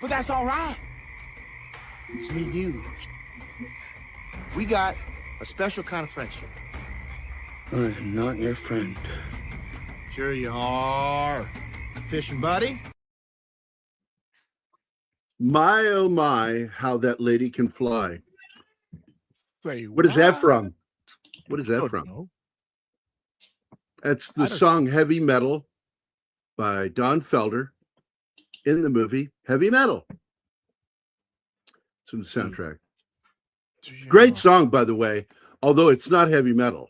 but that's all right. It's me and you. We got a special kind of friendship. I am not your friend. Sure you are. Fishing buddy? My, oh my, how that lady can fly. Say What is that from? What is that Don't from? know. That's I the don't- song Heavy Metal by Don Felder in the movie Heavy Metal. It's from the soundtrack. Do you Great know? song, by the way, although it's not heavy metal.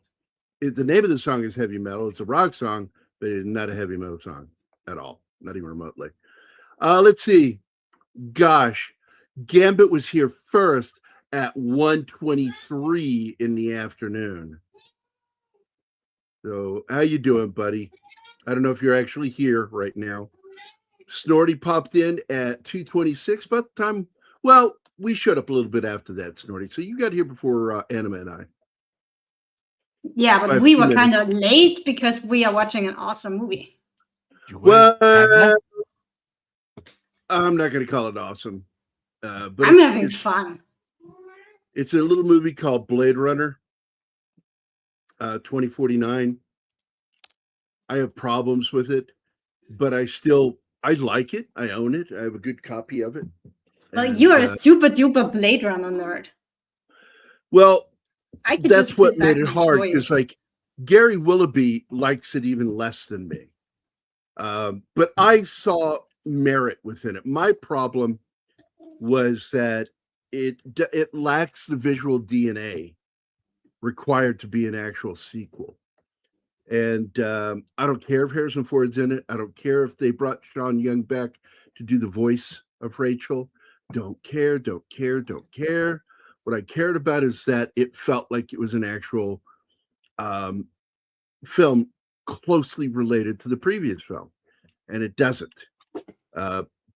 The name of the song is Heavy Metal. It's a rock song, but it's not a heavy metal song at all, not even remotely. Let's see. Gosh, Gambit was here first at 1:23 in the afternoon. So how you doing, buddy? I don't know if you're actually here right now. Snorty popped in at 2:26, but the time, well, we showed up a little bit after that, Snorty. So you got here before Anima and I. Yeah, By but a we few were kind minutes. of late because we are watching an awesome movie. You were in Canada? Well, I'm not going to call it awesome, but I'm having fun. It's a little movie called Blade Runner 2049. I have problems with it, but I like it. I own it. I have a good copy of it. Well, And, you are a super duper Blade Runner nerd. well, I could that's just what sit back made it and hard, enjoy it. because like Gary Willoughby likes it even less than me. But I saw merit within it. My problem was that it lacks the visual DNA required to be an actual sequel. And I don't care if Harrison Ford's in it. I don't care if they brought Sean Young back to do the voice of Rachel. Don't care. What I cared about is that it felt like it was an actual film closely related to the previous film, and it doesn't.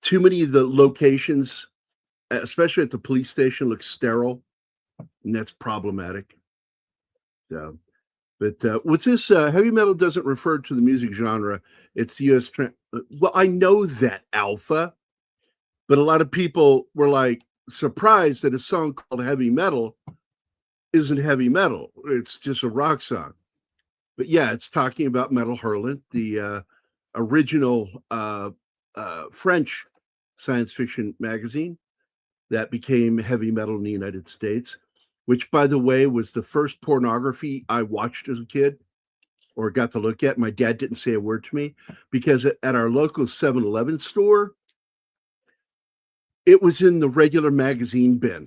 Too many of the locations, especially at the police station, look sterile, and that's problematic. So, but what's this? Heavy metal doesn't refer to the music genre. It's the U.S. Well, I know that, Alpha, but a lot of people were like surprised that a song called Heavy Metal isn't heavy metal. It's just a rock song. But yeah, it's talking about Metal Hurlant, the original French science fiction magazine that became heavy metal in the United States, which, by the way, was the first pornography I watched as a kid or got to look at. My dad didn't say a word to me because at our local 7-Eleven store, it was in the regular magazine bin,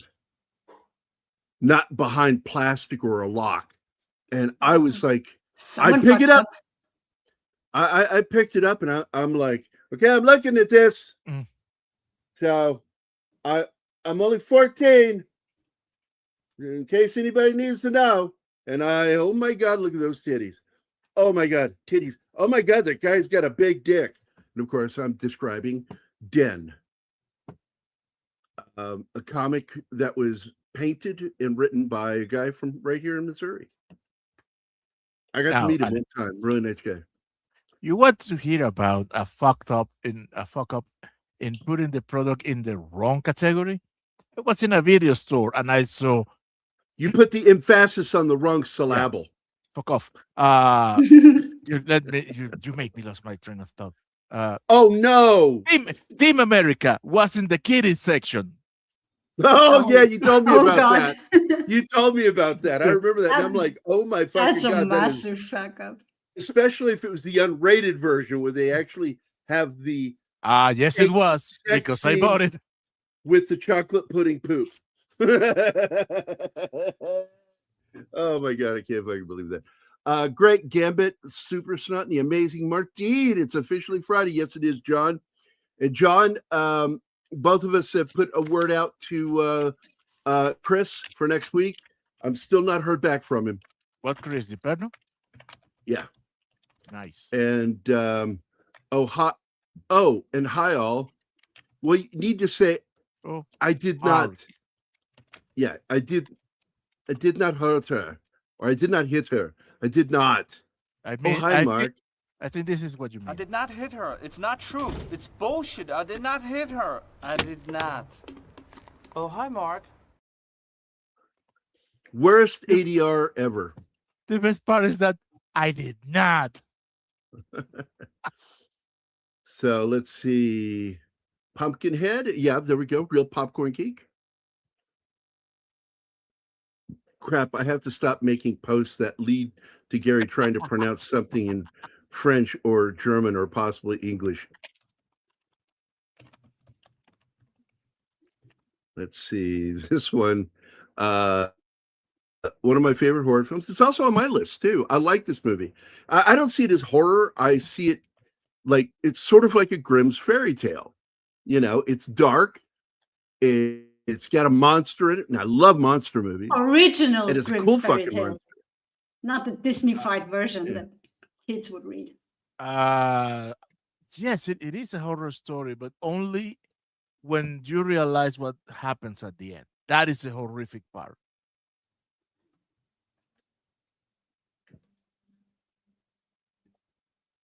not behind plastic or a lock. And I was like, I pick it up. I picked it up and I'm like, okay, I'm looking at this. Mm. So I'm only 14, in case anybody needs to know. And oh my God, look at those titties. Oh my God, titties. Oh my God, that guy's got a big dick. And of course, I'm describing Den, a comic that was painted and written by a guy from right here in Missouri. I got to meet him one time. Really nice guy. You want to hear about a fuck up in putting the product in the wrong category? I was in a video store and I saw You put the emphasis on the wrong syllable. fuck off. You make me lose my train of thought. Oh no! Team America was in the kiddies section. Oh yeah, you told me Oh, about God. that. You told me about that. I remember that. And I'm like, oh my fucking That's a God. That is, massive fuck up. especially if it was the unrated version where they actually have the Yes, it was sex because I scene bought it. with the chocolate pudding poop. Oh my God, I can't fucking believe that. Great Gambit, Super Snot, and the Amazing Martine. It's officially Friday. Yes, it is, John. And John, both of us have put a word out to Chris for next week. I'm still not heard back from him. What, Chris DiPerno? Yeah. Nice. And and hi all. Well, you need to say I did not. Yeah, I did not hurt her, or I did not hit her. I did not. I mean, hi, Mark. I think this is what you I mean. did not hit her. It's not true. It's bullshit. I did not hit her. I did not. Oh, hi, Mark. Worst ADR ever. The best part is that I did not. So let's see. Pumpkinhead. Yeah, there we go. Real popcorn geek. Crap, I have to stop making posts that lead to Gary trying to pronounce something in French or German or possibly English. Let's see. This one. One of my favorite horror films. It's also on my list too. I like this movie. I don't see it as horror. I see it like it's sort of like a Grimm's fairy tale. You know, it's dark. It's got a monster in it, and I love monster movies. Original And it's a Grimm's cool fairy fucking tale, monster. not the Disney-fied version Yeah. that kids would read. Yes, it is a horror story, but only when you realize what happens at the end. That is the horrific part.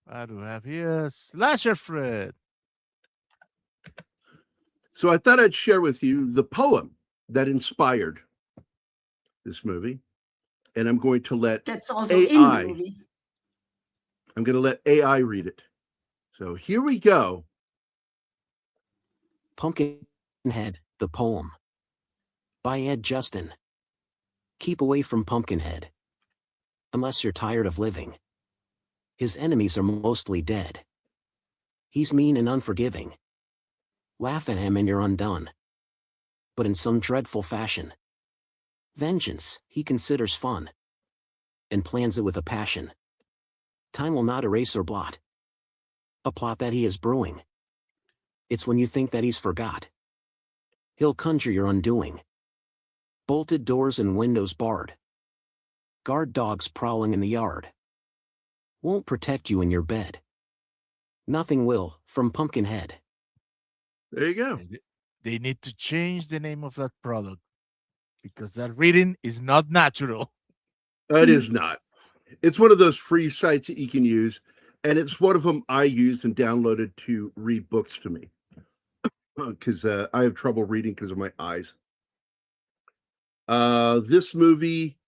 What do we have here? Slasher Fred. So I thought I'd share with you the poem that inspired this movie. And I'm going to let That's also in AI the movie. I'm going to let AI read it. So here we go. Pumpkinhead, the poem. By Ed Justin. Keep away from Pumpkinhead. Unless you're tired of living. His enemies are mostly dead. He's mean and unforgiving. Laugh at him and you're undone. But in some dreadful fashion. Vengeance, he considers fun. And plans it with a passion. Time will not erase or blot a plot that he is brewing. It's when you think that he's forgot. He'll conjure your undoing. Bolted doors and windows barred. Guard dogs prowling in the yard. Won't protect you in your bed. Nothing will, from Pumpkinhead. There you go. They need to change the name of that product because that reading is not natural. It is not. It's one of those free sites that you can use. And it's one of them I used and downloaded to read books to me. Because I have trouble reading because of my eyes. This movie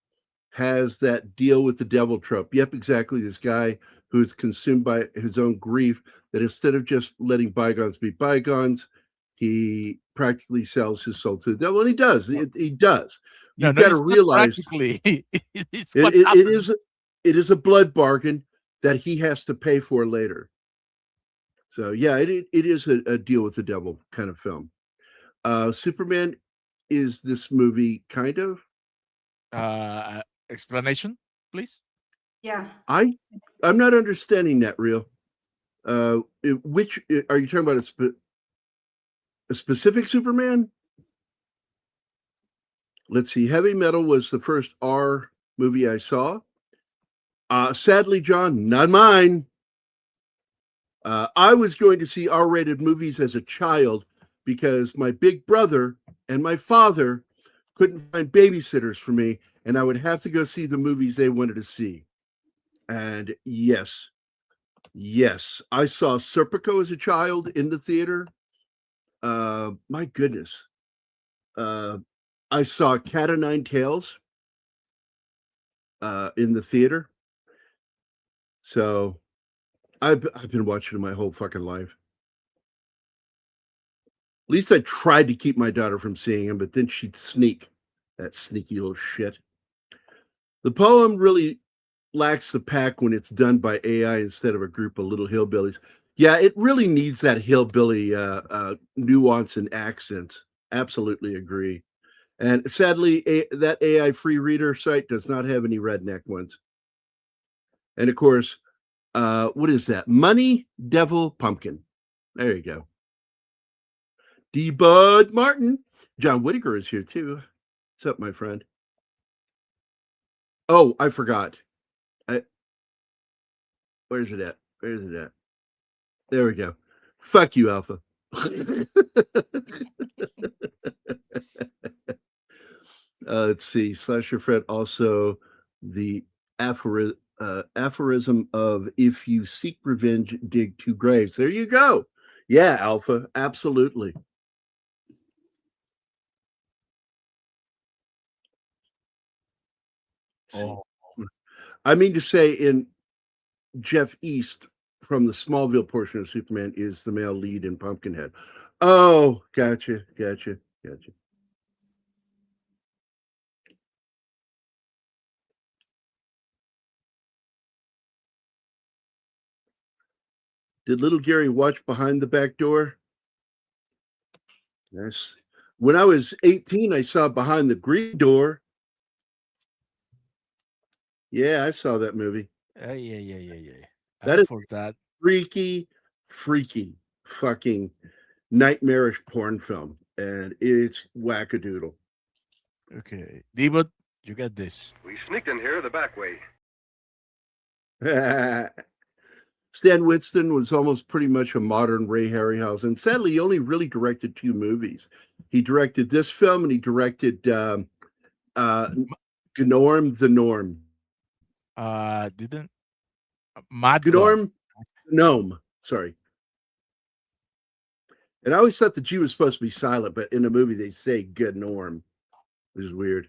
has that deal with the devil trope. Yep, exactly. This guy who's consumed by his own grief, that instead of just letting bygones be bygones, he practically sells his soul to the devil. And he does. He does. You've got to realize it's it is a blood bargain that he has to pay for later. So yeah, it is a deal with the devil kind of film. Superman is this movie kind of? Explanation, please. Yeah. I'm not understanding that, real. Which are you talking about? A specific Superman? Let's see. Heavy Metal was the first R movie I saw. Sadly, John, not mine. I was going to see R-rated movies as a child because my big brother and my father couldn't find babysitters for me, and I would have to go see the movies they wanted to see. And yes, I saw Serpico as a child in the theater. My goodness. I saw Cat o' Nine Tails in the theater. So I've been watching it my whole fucking life. At least I tried to keep my daughter from seeing him, but then she'd sneak. That sneaky little shit. The poem really lacks the pack when it's done by AI instead of a group of little hillbillies. Yeah, it really needs that hillbilly nuance and accents. Absolutely agree. And sadly, that AI free reader site does not have any redneck ones. And of course, what is that? Money, Devil, Pumpkin. There you go. D. Bud Martin. John Whitaker is here too. What's up, my friend? Oh, I forgot. Where's it at? There we go. Fuck you, Alpha. Let's see. Slasher Fred also the aphorism of if you seek revenge, dig two graves. There you go. Yeah, Alpha, absolutely. Oh, I mean to say, in Jeff East from the Smallville portion of Superman is the male lead in Pumpkinhead. Oh, gotcha. Did little Gary watch Behind the Back Door? Yes. When I was 18, I saw Behind the Green Door. Yeah, I saw that movie. yeah. That I is forgot. freaky fucking nightmarish porn film. And it's wackadoodle. Okay, Debut, you got this. We sneaked in here the back way. Stan Winston was almost pretty much a modern Ray Harryhausen. Sadly, he only really directed 2 movies. He directed this film and he directed Gnorm the Norm. Didn't Mad God. Gnorm Gnome, sorry. And I always thought the G was supposed to be silent, but in the movie they say Gnorm, which is weird.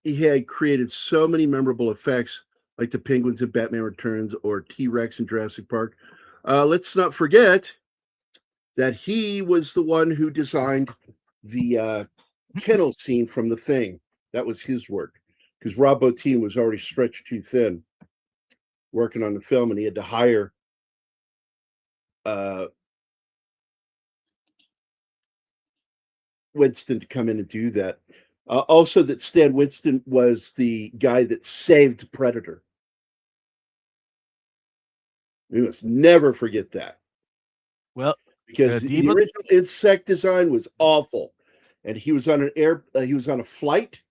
He had created so many memorable effects, like the penguins in Batman Returns or T-Rex in Jurassic Park. Let's not forget that he was the one who designed the kennel scene from The Thing. That was his work, because Rob Bottin was already stretched too thin working on the film, and he had to hire Winston to come in and do that. Also, that Stan Winston was the guy that saved Predator. We must never forget that. Well, because the original insect design was awful, and he was on a flight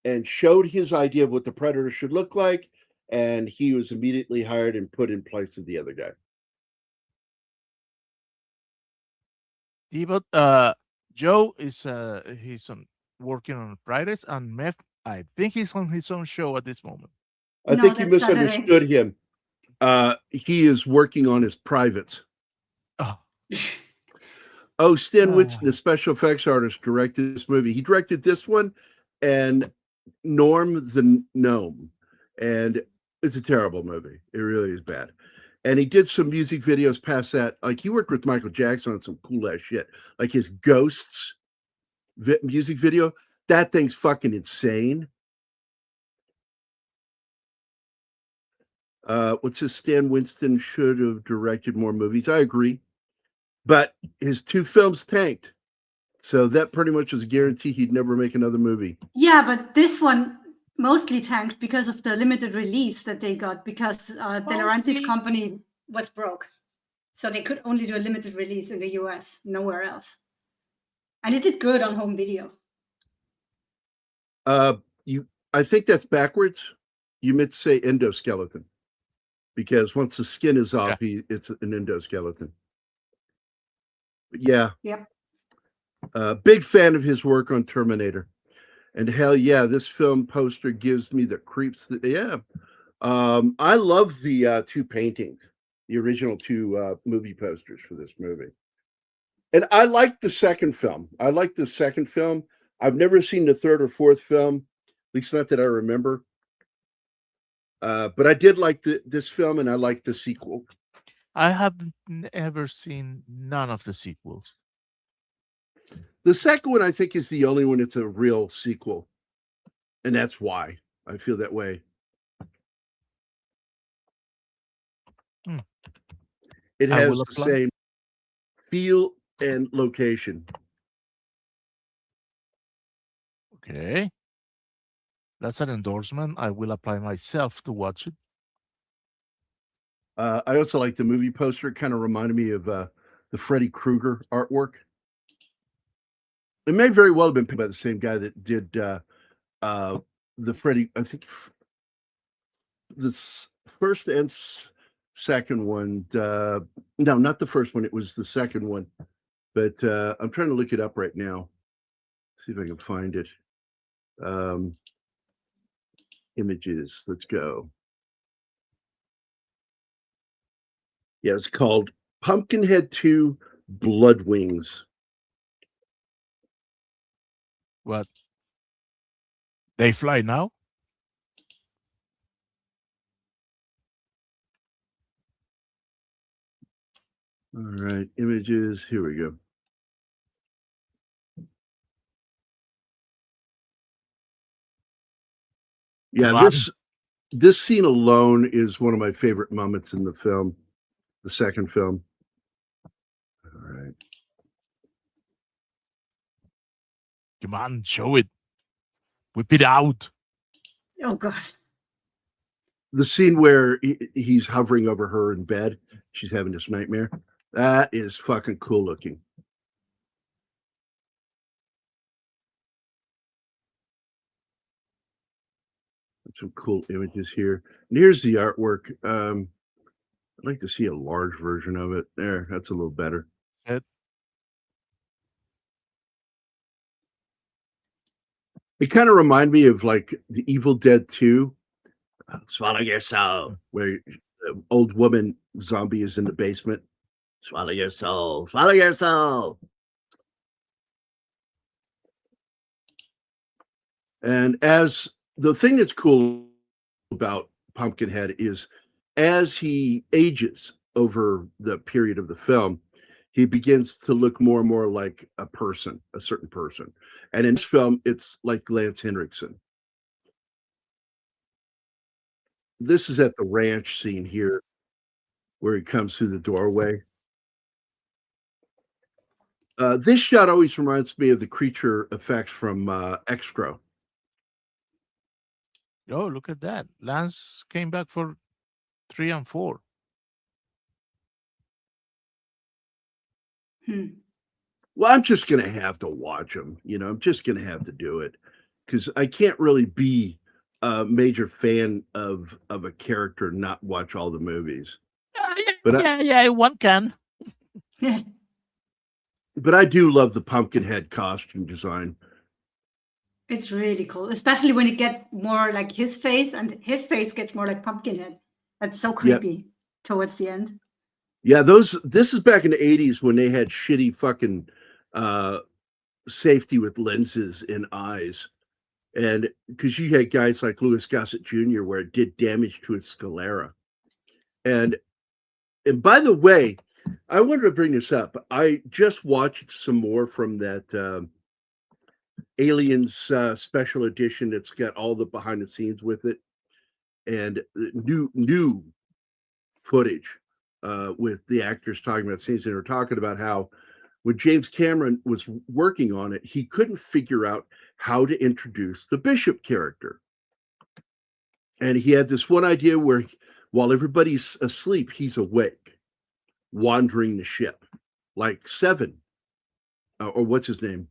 and showed his idea of what the Predator should look like, and he was immediately hired and put in place of the other guy. Debut, Joe is he's working on Fridays, and Meth, I think he's on his own show at this moment. I think you misunderstood him. He is working on his privates. Oh, Stan Winston, the special effects artist, directed this movie. He directed this one and Norm the Gnome. And it's a terrible movie. It really is bad. And he did some music videos past that. Like, he worked with Michael Jackson on some cool ass shit. Like his Ghosts music video. That thing's fucking insane. What's his Stan Winston should have directed more movies? I agree. But his 2 films tanked. So that pretty much was a guarantee he'd never make another movie. Yeah, but this one mostly tanked because of the limited release that they got, because De Laurentiis company was broke. So they could only do a limited release in the US, nowhere else. And it did good on home video. I think that's backwards. You meant to say endoskeleton. Because once the skin is off, it's an endoskeleton. But yeah. Yep. Big fan of his work on Terminator. And hell yeah, this film poster gives me the creeps. I love the 2 paintings, the original 2 movie posters for this movie. And I like the second film. I've never seen the 3rd or 4th film, at least not that I remember. But I did like this film, and I like the sequel. I have never seen none of the sequels. The second one, I think, is the only one that's a real sequel. And that's why I feel that way. It has the same feel and location. Okay. That's an endorsement. I will apply myself to watch it. I also like the movie poster. It kind of reminded me of the Freddy Krueger artwork. It may very well have been picked by the same guy that did the Freddy. I think this first and second one. No, not the first one. It was the second one. But I'm trying to look it up right now. See if I can find it. images. Let's go. Yeah, it's called Pumpkinhead 2 Blood Wings. What? They fly now? All right, images. Here we go. Yeah, Come on. this scene alone is one of my favorite moments in the film, the second film. All right. Come on, show it. Whip it out. Oh God. The scene where he's hovering over her in bed, she's having this nightmare. That is fucking cool looking. Some cool images here. And here's the artwork. I'd like to see a large version of it. There, that's a little better. It, It kind of reminds me of like the Evil Dead 2. Swallow your soul, where the old woman zombie is in the basement. Swallow your soul. Swallow your soul. And as the thing that's cool about Pumpkinhead is as he ages over the period of the film, he begins to look more and more like a person, a certain person. And in this film, it's like Lance Henriksen. This is at the ranch scene here where he comes through the doorway. This shot always reminds me of the creature effects from Extro. oh, look at that. Lance came back for 3 and 4. Well, I'm just going to have to watch them. You know, I'm just going to have to do it because I can't really be a major fan of a character and not watch all the movies. But one can. But I do love the Pumpkinhead costume design. It's really cool, especially when it gets more like his face, and his face gets more like Pumpkinhead. That's so creepy towards the end. Yeah, this is back in the 80s when they had shitty fucking safety with lenses and eyes. And because you had guys like Louis Gossett Jr. where it did damage to his sclera. And by the way, I wanted to bring this up. I just watched some more from that Aliens special edition that's got all the behind the scenes with it and new footage with the actors talking about scenes. They were talking about how when James Cameron was working on it, he couldn't figure out how to introduce the Bishop character. And he had this one idea where while everybody's asleep, he's awake, wandering the ship, like Seven, or what's his name?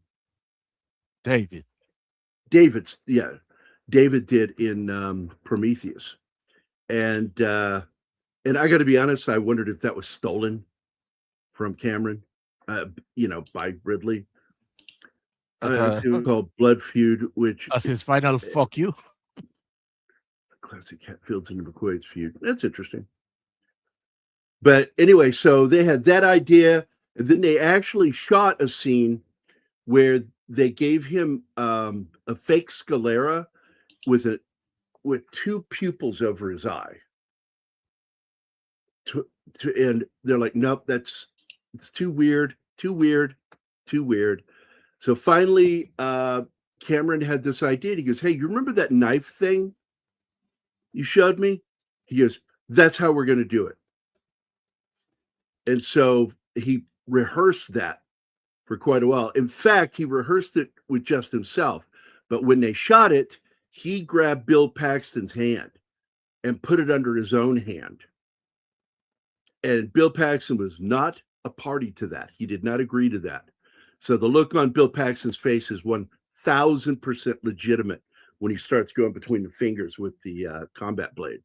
David. David did in Prometheus. And I got to be honest, I wondered if that was stolen from Cameron, by Ridley. It's called Blood Feud, which as his final fuck you. Classic Hatfields and McCoy's feud. That's interesting. But anyway, so they had that idea, and then they actually shot a scene where they gave him a fake sclera with two pupils over his eye. And they're like, nope, it's too weird. So finally, Cameron had this idea. He goes, hey, you remember that knife thing you showed me? He goes, that's how we're going to do it. And so he rehearsed that for quite a while. In fact, he rehearsed it with just himself. But when they shot it, he grabbed Bill Paxton's hand and put it under his own hand. And Bill Paxton was not a party to that. He did not agree to that. So the look on Bill Paxton's face is 1,000% legitimate when he starts going between the fingers with the combat blade.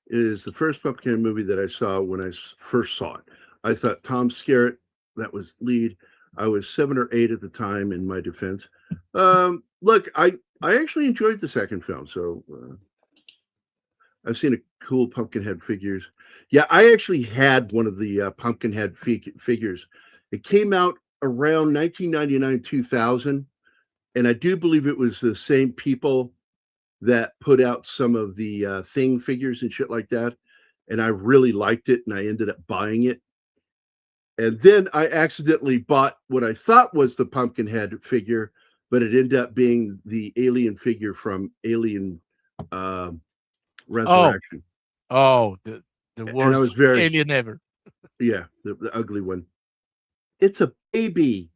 It is the first Pumpkinhead movie that I saw when I first saw it. I thought Tom Skerritt, that was lead. I was 7 or 8 at the time, in my defense. look, I actually enjoyed the second film, so I've seen a cool Pumpkinhead figures. Yeah, I actually had one of the Pumpkinhead figures. It came out around 1999, 2000, and I do believe it was the same people that put out some of the Thing figures and shit like that. And I really liked it, and I ended up buying it. And then I accidentally bought what I thought was the Pumpkinhead figure, but it ended up being the alien figure from Alien Resurrection. Oh, the And I worst was very, alien ever. yeah, the ugly one. It's a baby.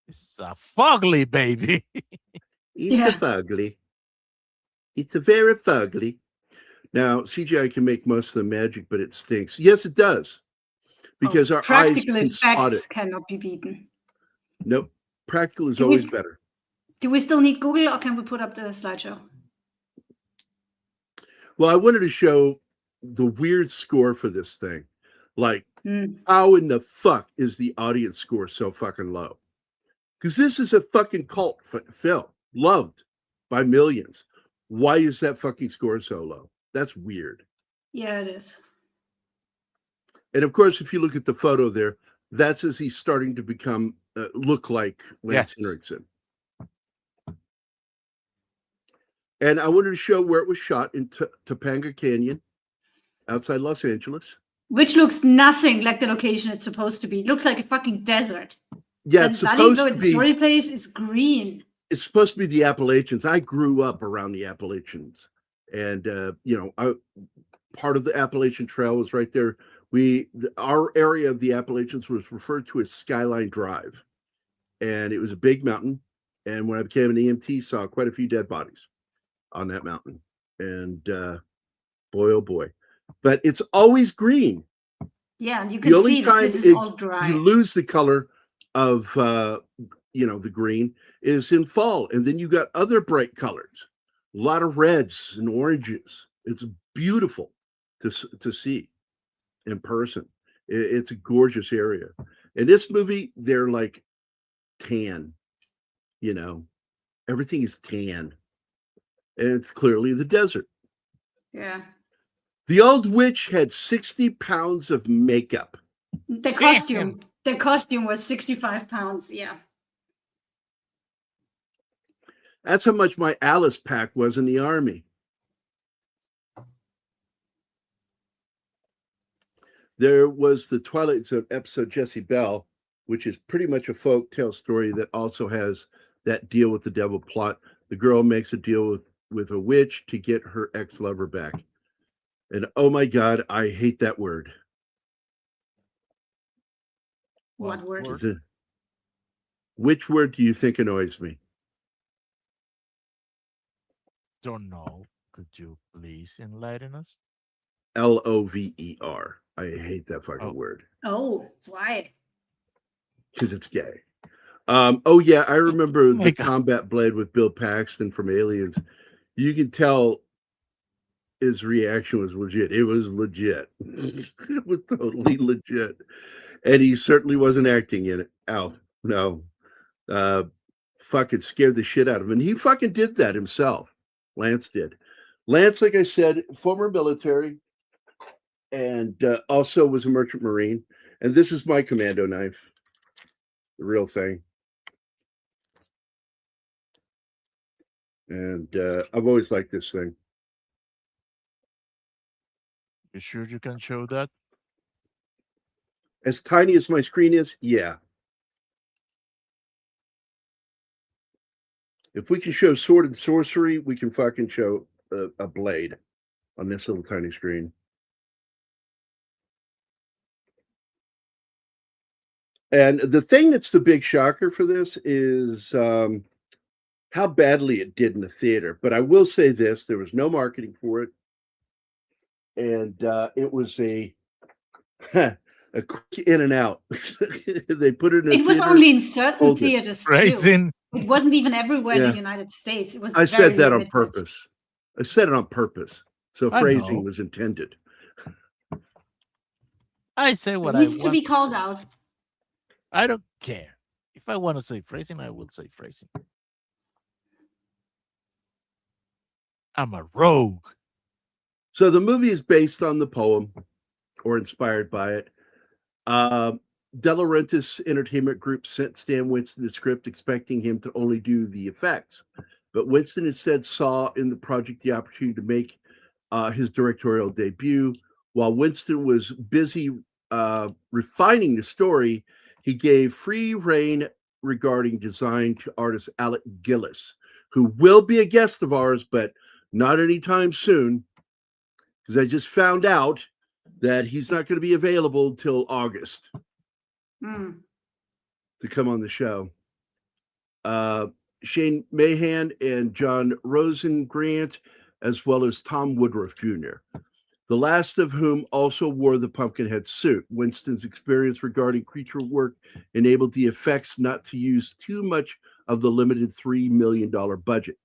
It's a fugly baby. It's Yeah. a fugly. It's a very fugly. Now, CGI can make most of the magic, but it stinks. Yes, it does. Because our eyes practical can spot it. effects cannot be beaten. Nope. Practical is Do we- always better. Do we still need Google, or can we put up the slideshow? Well, I wanted to show the weird score for this thing. Like, Hmm. how in the fuck is the audience score so fucking low? Because this is a fucking cult film, loved by millions. Why is that fucking score so low? That's weird. Yeah, it is. And of course, if you look at the photo there, that's as he's starting to become look like Lance Yes. Henriksen. And I wanted to show where it was shot in Topanga Canyon, outside Los Angeles. Which looks nothing like the location it's supposed to be. It looks like a fucking desert. Yeah, And it's Valley supposed where to the be. story place is green. It's supposed to be the Appalachians. I grew up around the Appalachians, and part of the Appalachian Trail was right there. Our area of the Appalachians was referred to as Skyline Drive, and it was a big mountain. And when I became an EMT, saw quite a few dead bodies on that mountain. And boy, oh boy! But it's always green. Yeah, and you The can only see that time this is all dry. you lose the color of the green is in fall, and then you got other bright colors, a lot of reds and oranges. It's beautiful to see in person. It's a gorgeous area. In this movie, they're like tan, everything is tan, and it's clearly the desert. Yeah. The old witch had 60 pounds of makeup. The costume was 65 pounds. Yeah. That's how much my Alice pack was in the army. There was the Twilight Zone episode Jessie Bell, which is pretty much a folk tale story that also has that deal with the devil plot. The girl makes a deal with a witch to get her ex-lover back. And oh my God, I hate that word. What word? Is it? Which word do you think annoys me? Don't know. Could you please enlighten us? Lover. I hate that fucking word. Oh, why? Because it's gay. Yeah, I remember my the God. combat blade with Bill Paxton from Aliens. You can tell his reaction was legit. It was legit. It was totally legit. And he certainly wasn't acting in it. Oh, no. Fucking scared the shit out of him. And he fucking did that himself. Lance did. Lance, like I said, former military, and also was a merchant marine. And this is my commando knife. The real thing. And I've always liked this thing. You sure you can show that? As tiny as my screen is, yeah. If we can show sword and sorcery, we can fucking show a blade on this little tiny screen. And the thing that's the big shocker for this is how badly it did in the theater. But I will say this, there was no marketing for it. And it was a quick in and out. They put it in a It was theater, only in certain hold it. theaters too. Raisin. It wasn't even everywhere in Yeah. the United States. It was. I said very that on limited. purpose. I said it on purpose. So I phrasing know. was intended. I say what It I needs to want. be called out. I don't care. If I want to say phrasing, I will say phrasing. I'm a rogue. So the movie is based on the poem or inspired by it. De Laurentiis Entertainment Group sent Stan Winston the script, expecting him to only do the effects. But Winston instead saw in the project the opportunity to make his directorial debut. While Winston was busy refining the story, he gave free rein regarding design to artist Alec Gillis, who will be a guest of ours, but not anytime soon, because I just found out that he's not going to be available until August to come on the show. Shane Mahan and John Rosengrant, as well as Tom Woodruff Jr., the last of whom also wore the Pumpkinhead suit. Winston's experience regarding creature work enabled the effects not to use too much of the limited $3 million budget.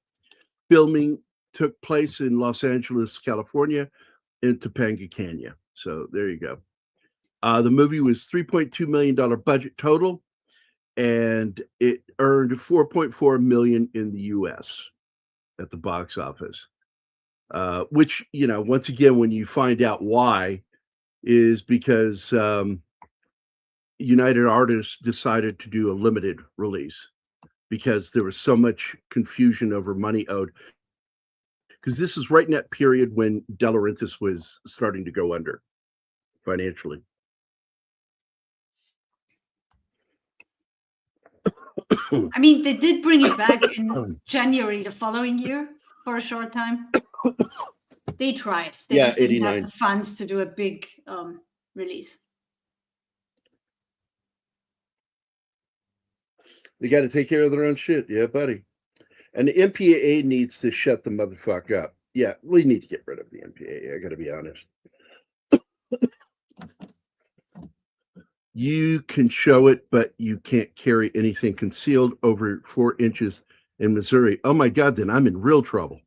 Filming took place in Los Angeles, California, in Topanga Canyon. So there you go. The movie was $3.2 million budget total, and it earned $4.4 million in the U.S. at the box office. Which, you know, once again, when you find out why, is because United Artists decided to do a limited release because there was so much confusion over money owed. Because this is right in that period when De Laurentiis was starting to go under financially. I mean, they did bring it back in January the following year for a short time. They tried. They just didn't 89. have the funds to do a big release. They got to take care of their own shit. Yeah, buddy. And the MPAA needs to shut the motherfucker up. Yeah, we need to get rid of the MPAA. I got to be honest. You can show it, but you can't carry anything concealed over 4 inches in Missouri. Oh my God, then I'm in real trouble.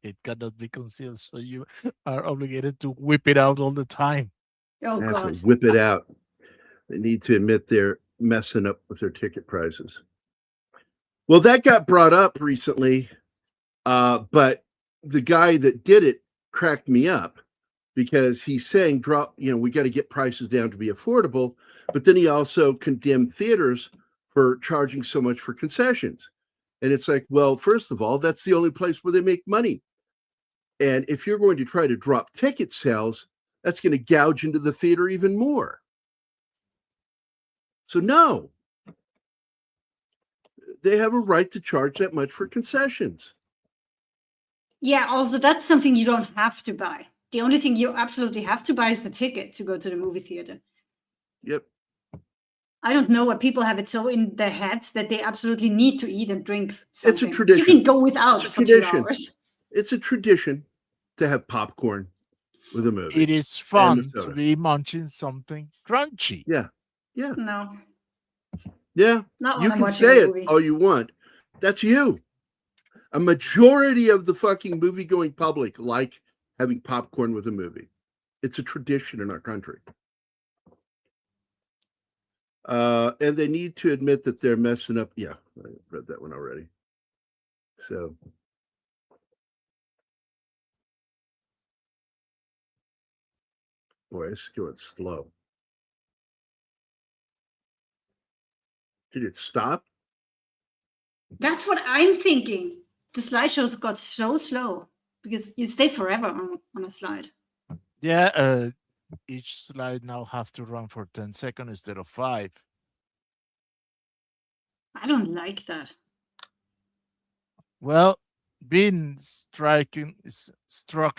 It cannot be concealed, so you are obligated to whip it out all the time. Oh, They have God. to whip it out. They need to admit they're messing up with their ticket prices. Well, that got brought up recently, but the guy that did it cracked me up because he's saying, drop, you know, we got to get prices down to be affordable. But then he also condemned theaters for charging so much for concessions. And it's like, well, first of all, that's the only place where they make money. And if you're going to try to drop ticket sales, that's going to gouge into the theater even more. So no, they have a right to charge that much for concessions. Yeah, also, that's something you don't have to buy. The only thing you absolutely have to buy is the ticket to go to the movie theater. Yep. I don't know what people have it so in their heads that they absolutely need to eat and drink something. It's a tradition. You can go without for 2 hours. It's a tradition to have popcorn with a movie. It is fun to be munching something crunchy. Yeah. Yeah. No. Yeah. Not when You I'm can watching say a it movie. all you want. That's you. A majority of the fucking movie going public like having popcorn with a movie. It's a tradition in our country. And they need to admit that they're messing up. Yeah, I read that one already. So boy, it's going slow. Did it stop? That's what I'm thinking. The slideshows got so slow because you stay forever on a slide. Yeah, each slide now have to run for 10 seconds instead of 5. I don't like that. Well, being struck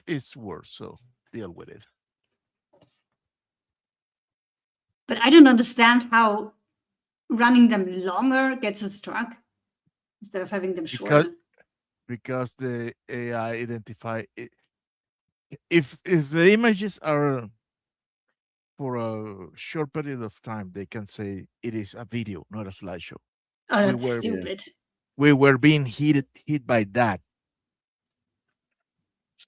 is worse, so deal with it. But I don't understand how running them longer gets us struck instead of having them shorter. Because the AI identify it. If the images are for a short period of time, they can say it is a video, not a slideshow. Oh, that's stupid. We were being hit by that.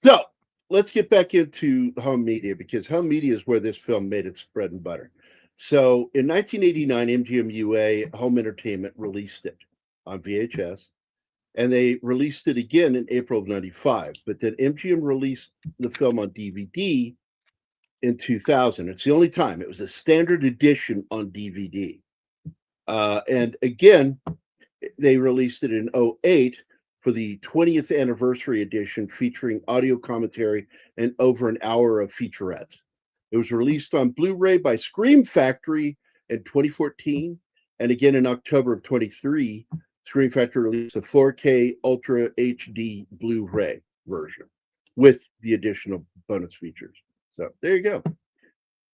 So let's get back into home media, because home media is where this film made its bread and butter. So in 1989, MGM UA Home Entertainment released it on VHS, and they released it again in April of 95. But then MGM released the film on DVD in 2000. It's the only time. It was a standard edition on DVD. And again, they released it in 08 for the 20th anniversary edition, featuring audio commentary and over an hour of featurettes. It was released on Blu-ray by Scream Factory in 2014, and again in October of 23, Scream Factory released a 4K Ultra HD Blu-ray version with the additional bonus features. So there you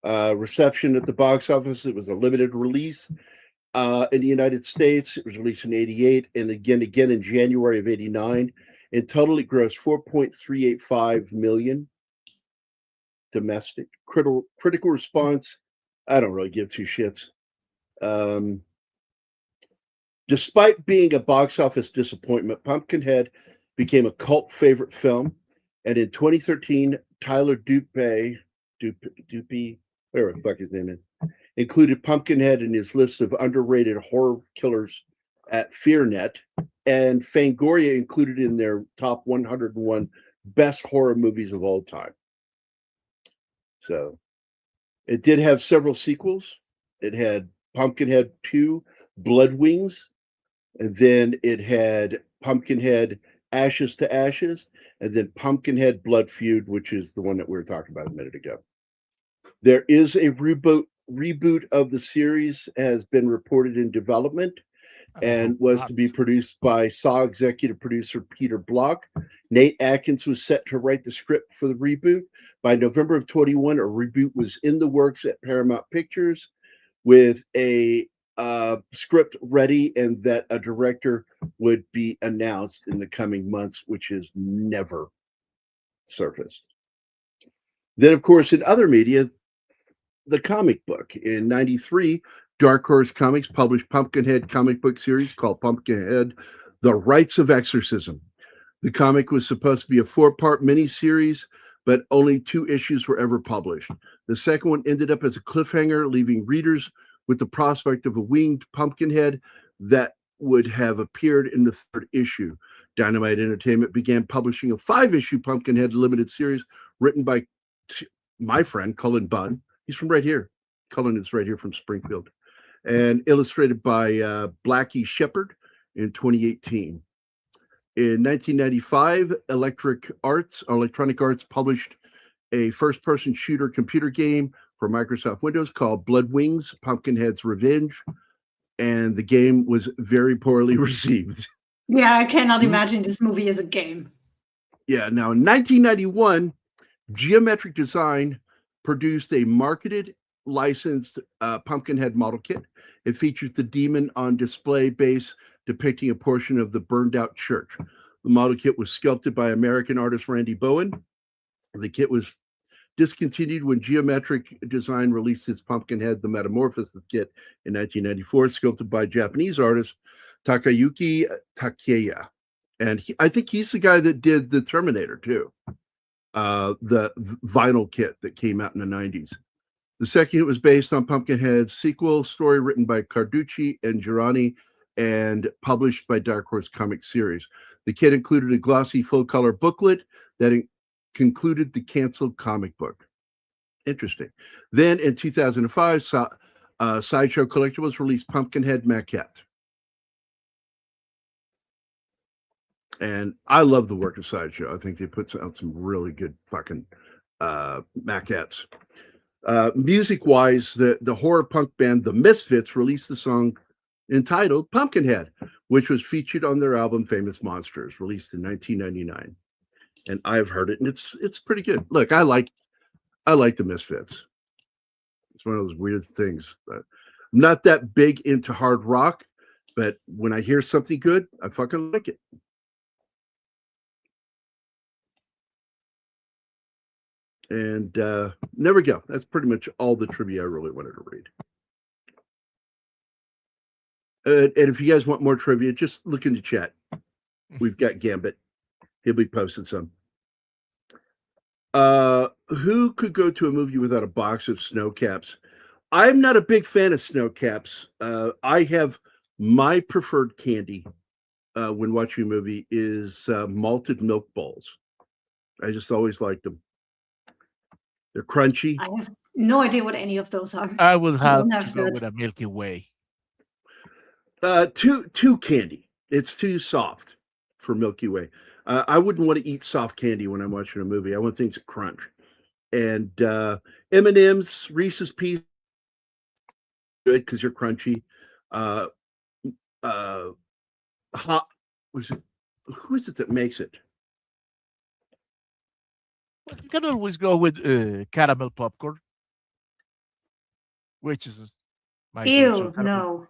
go. Reception at the box office, it was a limited release. In the United States, it was released in 88 and again in January of 89. In total, it grossed 4.385 million domestic. Critical response, I don't really give two shits. Despite being a box office disappointment, Pumpkinhead became a cult favorite film. And in 2013, Tyler Dupey, whatever the fuck his name is, included Pumpkinhead in his list of underrated horror killers at FearNet, and Fangoria included in their top 101 best horror movies of all time. So it did have several sequels. It had Pumpkinhead 2, Blood Wings, and then it had Pumpkinhead Ashes to Ashes, and then Pumpkinhead Blood Feud, which is the one that we were talking about a minute ago. There is a reboot of the series has been reported in development and was to be produced by Saw executive producer Peter Block. Nate Atkins was set to write the script for the reboot. By November of 21, a reboot was in the works at Paramount Pictures with a script ready, and that a director would be announced in the coming months, which has never surfaced. Then, of course, in other media, the comic book. In 93, Dark Horse Comics published Pumpkinhead comic book series called Pumpkinhead, The Rites of Exorcism. The comic was supposed to be a 4-part miniseries, but only 2 issues were ever published. The second one ended up as a cliffhanger, leaving readers with the prospect of a winged Pumpkinhead that would have appeared in the 3rd issue. Dynamite Entertainment began publishing a 5-issue Pumpkinhead limited series written by my friend Cullen Bunn. He's from right here. Cullen is right here from Springfield. And illustrated by Blackie Shepard in 2018. In 1995, Electronic Arts published a first-person shooter computer game for Microsoft Windows called Blood Wings, Pumpkinhead's Revenge, and the game was very poorly received. Yeah, I cannot imagine this movie as a game. Yeah, now in 1991, Geometric Design produced a marketed, licensed Pumpkinhead model kit. It features the demon on display base depicting a portion of the burned out church. The model kit was sculpted by American artist Randy Bowen. The kit was discontinued when Geometric Design released its Pumpkinhead The Metamorphosis kit in 1994, sculpted by Japanese artist Takayuki Takeya. And I think he's the guy that did the Terminator too, the vinyl kit that came out in the 90s. The second kit was based on Pumpkinhead's sequel story written by Carducci and Girani and published by Dark Horse Comics series. The kit included a glossy full-color booklet that concluded the canceled comic book. Interesting. Then in 2005, Sideshow Collectibles released Pumpkinhead Maquette. And I love the work of Sideshow. I think they put out some really good fucking maquettes. Music-wise, the horror punk band The Misfits released the song entitled Pumpkinhead, which was featured on their album Famous Monsters, released in 1999. And I've heard it, and it's pretty good. Look, I like The Misfits. It's one of those weird things. But I'm not that big into hard rock, but when I hear something good, I fucking like it. And there we go. That's pretty much all the trivia I really wanted to read. And if you guys want more trivia, just look in the chat. We've got Gambit. He'll be posting some. Who could go to a movie without a box of snow caps? I'm not a big fan of snow caps. I have my preferred candy when watching a movie is malted milk balls. I just always like them. They're crunchy. I have no idea what any of those are. I would I have don't to have go that. with a Milky Way. Too candy. It's too soft for Milky Way. I wouldn't want to eat soft candy when I'm watching a movie. I want things that crunch. And M&M's, Reese's Pieces, good because they're crunchy. Uh, uh, hot was it? Who is it that makes it? Well, you can always go with caramel popcorn, which is my go-to. Ew, no.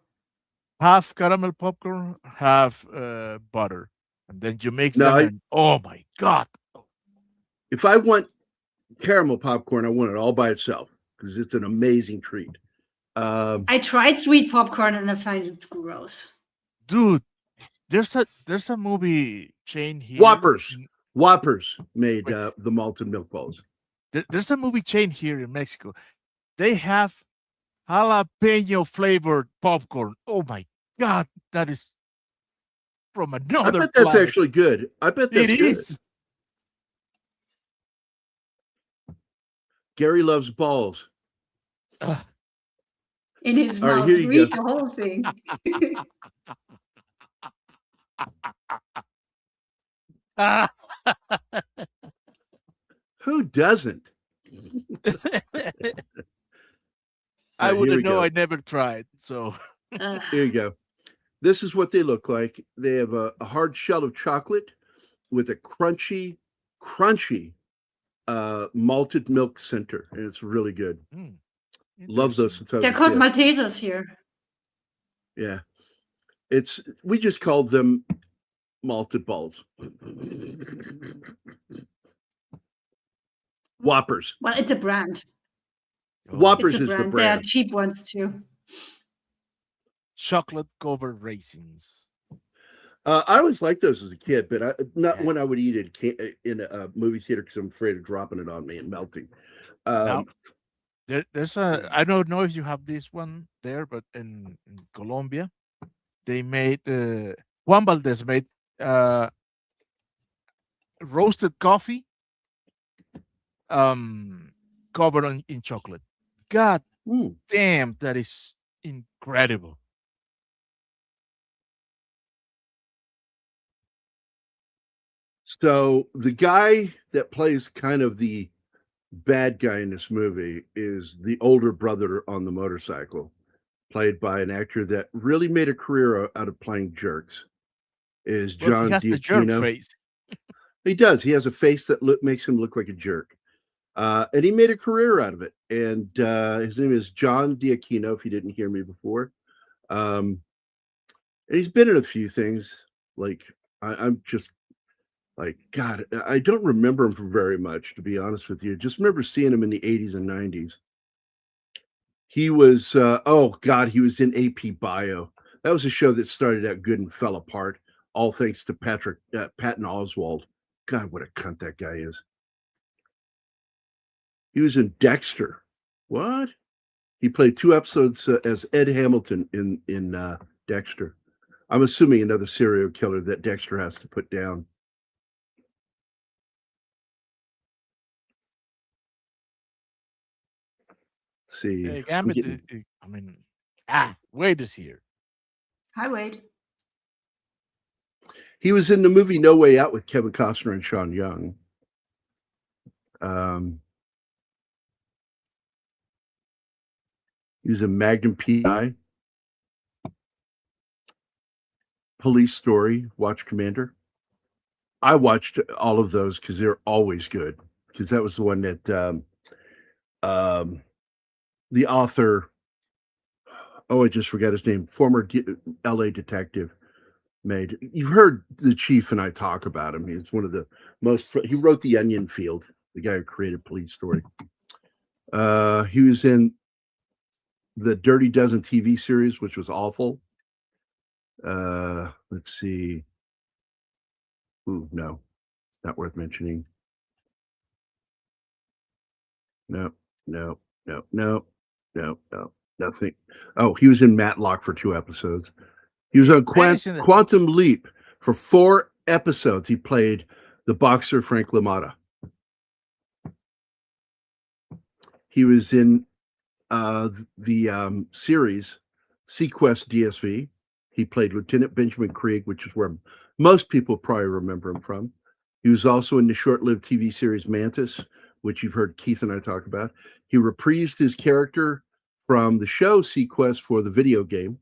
Half caramel popcorn, half butter, and then you mix No, them, and oh my god! if I want caramel popcorn, I want it all by itself because it's an amazing treat. I tried sweet popcorn and I find it gross. Dude, there's a movie chain here. Whoppers made Wait. the malted milk balls. There's a movie chain here in Mexico. They have jalapeno flavored popcorn. Oh my god, that is from another I bet that's planet. actually good. I bet that's It good. is. Gary loves balls. In his All right, mouth. here you Read go. the whole thing. Who doesn't? I Here we wouldn't know. go. I never tried. So Ugh. Here you go. This is what they look like. They have a hard shell of chocolate with a crunchy malted milk center, and it's really good. Love those since I was They're a called kid. Maltesers here. Yeah, we just called them malted balls. Whoppers. Well, it's a brand. Whoppers It's a is the brand. There are brand. cheap ones too. chocolate covered raisins. I always liked those as a kid, but not Yeah. when I would eat it in a movie theater because I'm afraid of dropping it on me and melting. Now, there's a. I don't know if you have this one there, but in Colombia, they made Juan Valdez made roasted coffee, covered in chocolate. God damn, that is incredible. So the guy that plays kind of the bad guy in this movie is the older brother on the motorcycle, played by an actor that really made a career out of playing jerks. Is Well, John he has the jerk D'Aquino. face. He does. He has a face that makes him look like a jerk. And he made a career out of it. And his name is John D'Aquino, if you didn't hear me before. And he's been in a few things. Like, I'm just like, God, I don't remember him from very much, to be honest with you. Just remember seeing him in the 80s and 90s. He was, oh, God, he was in AP Bio. That was a show that started out good and fell apart, all thanks to Patton Oswalt. God, what a cunt that guy is. He was in Dexter. What? He played 2 episodes as Ed Hamilton in Dexter. I'm assuming another serial killer that Dexter has to put down. See, Hey, Gambit, I mean, Wade is here. Hi, Wade. he was in the movie No Way Out with Kevin Costner and Sean Young. He was in Magnum PI, Police Story, Watch Commander. I watched all of those because they're always good. Because that was the one that the author, I just forgot his name, former LA detective, made. You've heard the chief and I talk about him. He's one of the most. He wrote The Onion Field, the guy who created Police Story. He was in the Dirty Dozen TV series, which was awful. Let's see. Ooh, no, not worth mentioning. no, no, no, no, no, no, nothing. Oh, he was in Matlock for 2 episodes. He was on Quantum Leap for 4 episodes. He played the boxer Frank LaMotta. He was in the series Sequest DSV. He played Lieutenant Benjamin Krieg, which is where most people probably remember him from. He was also in the short-lived TV series Mantis, which you've heard Keith and I talk about. He reprised his character from the show Sequest for the video game.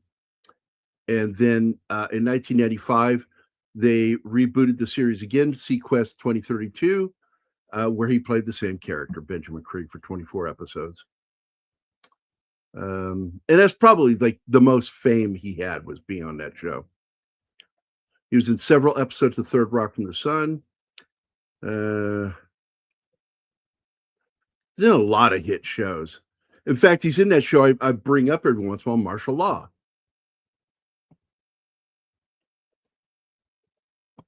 And then in 1995, they rebooted the series again, Sequest 2032, where he played the same character, Benjamin Krieg, for 24 episodes. And that's probably like the most fame he had, was being on that show. He was in several episodes of Third Rock from the Sun. He's in a lot of hit shows. In fact, he's in that show I bring up every once in a while, Martial Law.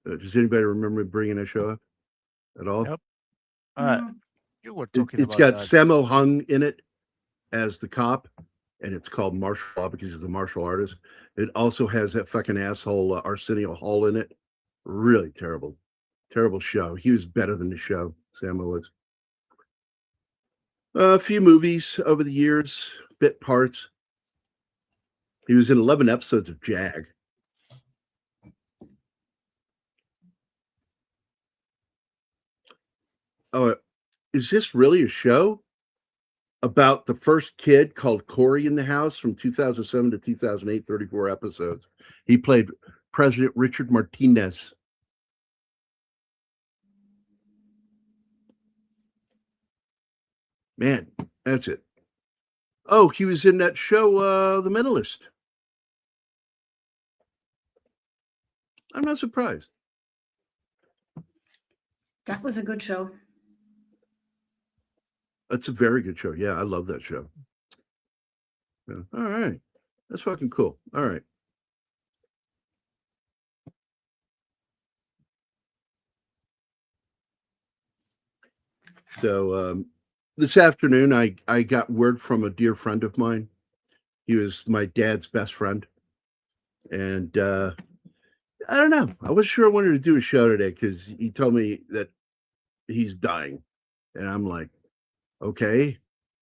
Does anybody remember bringing that show up at all? Yep. You were talking It's about got that. Sammo Hung in it as the cop, and it's called Martial Law because he's a martial artist. It also has that fucking asshole Arsenio Hall in it. Really terrible show. He was better than the show, Sammo was. A few movies over the years, bit parts. He was in 11 episodes of Jag. Oh, is this really a show about the first kid called Corey in the House from 2007 to 2008, 34 episodes? He played President Richard Martinez. Man, that's it. Oh, he was in that show, The Mentalist. I'm not surprised. That was a good show. That's a very good show. Yeah, I love that show. Yeah. All right. That's fucking cool. All right. So this afternoon, I got word from a dear friend of mine. He was my dad's best friend. And I don't know. I wasn't sure I wanted to do a show today because he told me that he's dying. And I'm like, okay,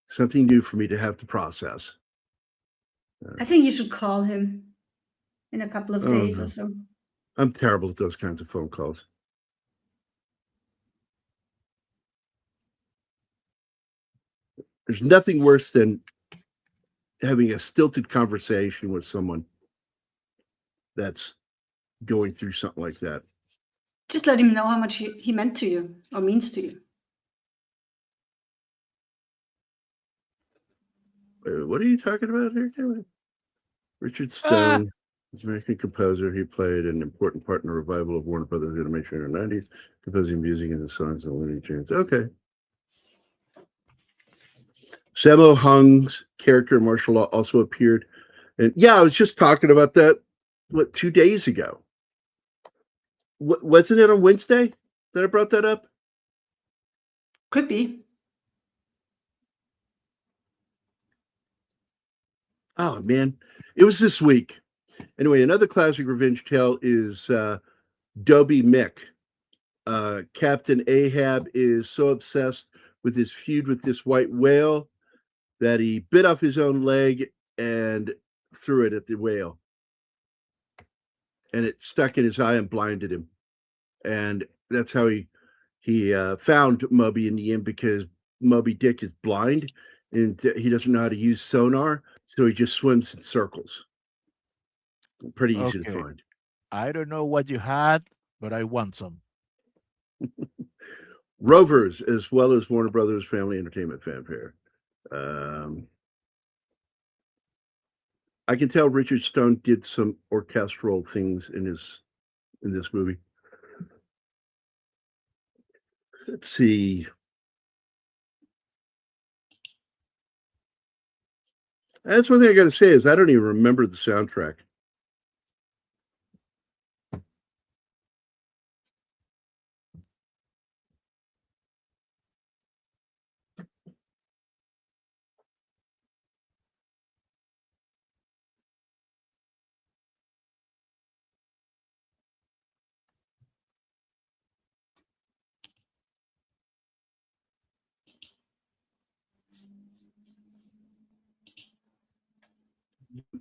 something new for me to have to process. I think you should call him in a couple of days or so. I'm terrible at those kinds of phone calls. There's nothing worse than having a stilted conversation with someone that's going through something like that. Just let him know how much he meant to you or means to you. What are you talking about here, Kevin? Richard Stone is an American composer. He played an important part in the revival of Warner Brothers animation in the 90s, composing music and the songs of the Looney Tunes. Okay. Sammo Hung's character in Martial Law also appeared. And yeah, I was just talking about that, 2 days ago? Wasn't it on Wednesday that I brought that up? Could be. Oh, man. It was this week. Anyway, another classic revenge tale is Dobie Mick. Captain Ahab is so obsessed with his feud with this white whale that he bit off his own leg and threw it at the whale. And it stuck in his eye and blinded him. And that's how he found Moby in the end, because Moby Dick is blind and he doesn't know how to use sonar. So he just swims in circles. Pretty easy to find. I don't know what you had, but I want some. Rovers, as well as Warner Brothers Family Entertainment fanfare. I can tell Richard Stone did some orchestral things in this movie. Let's see. That's one thing I got to say is I don't even remember the soundtrack.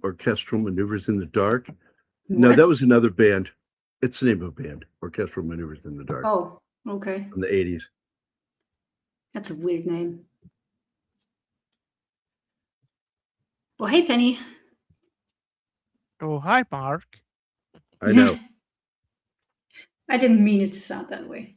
Orchestral Maneuvers in the Dark. No, that was another band. It's the name of a band, Orchestral Maneuvers in the Dark. Oh, okay. From the 80s. That's a weird name. Well, hey, Penny. Oh, hi, Mark. I know. I didn't mean it to sound that way.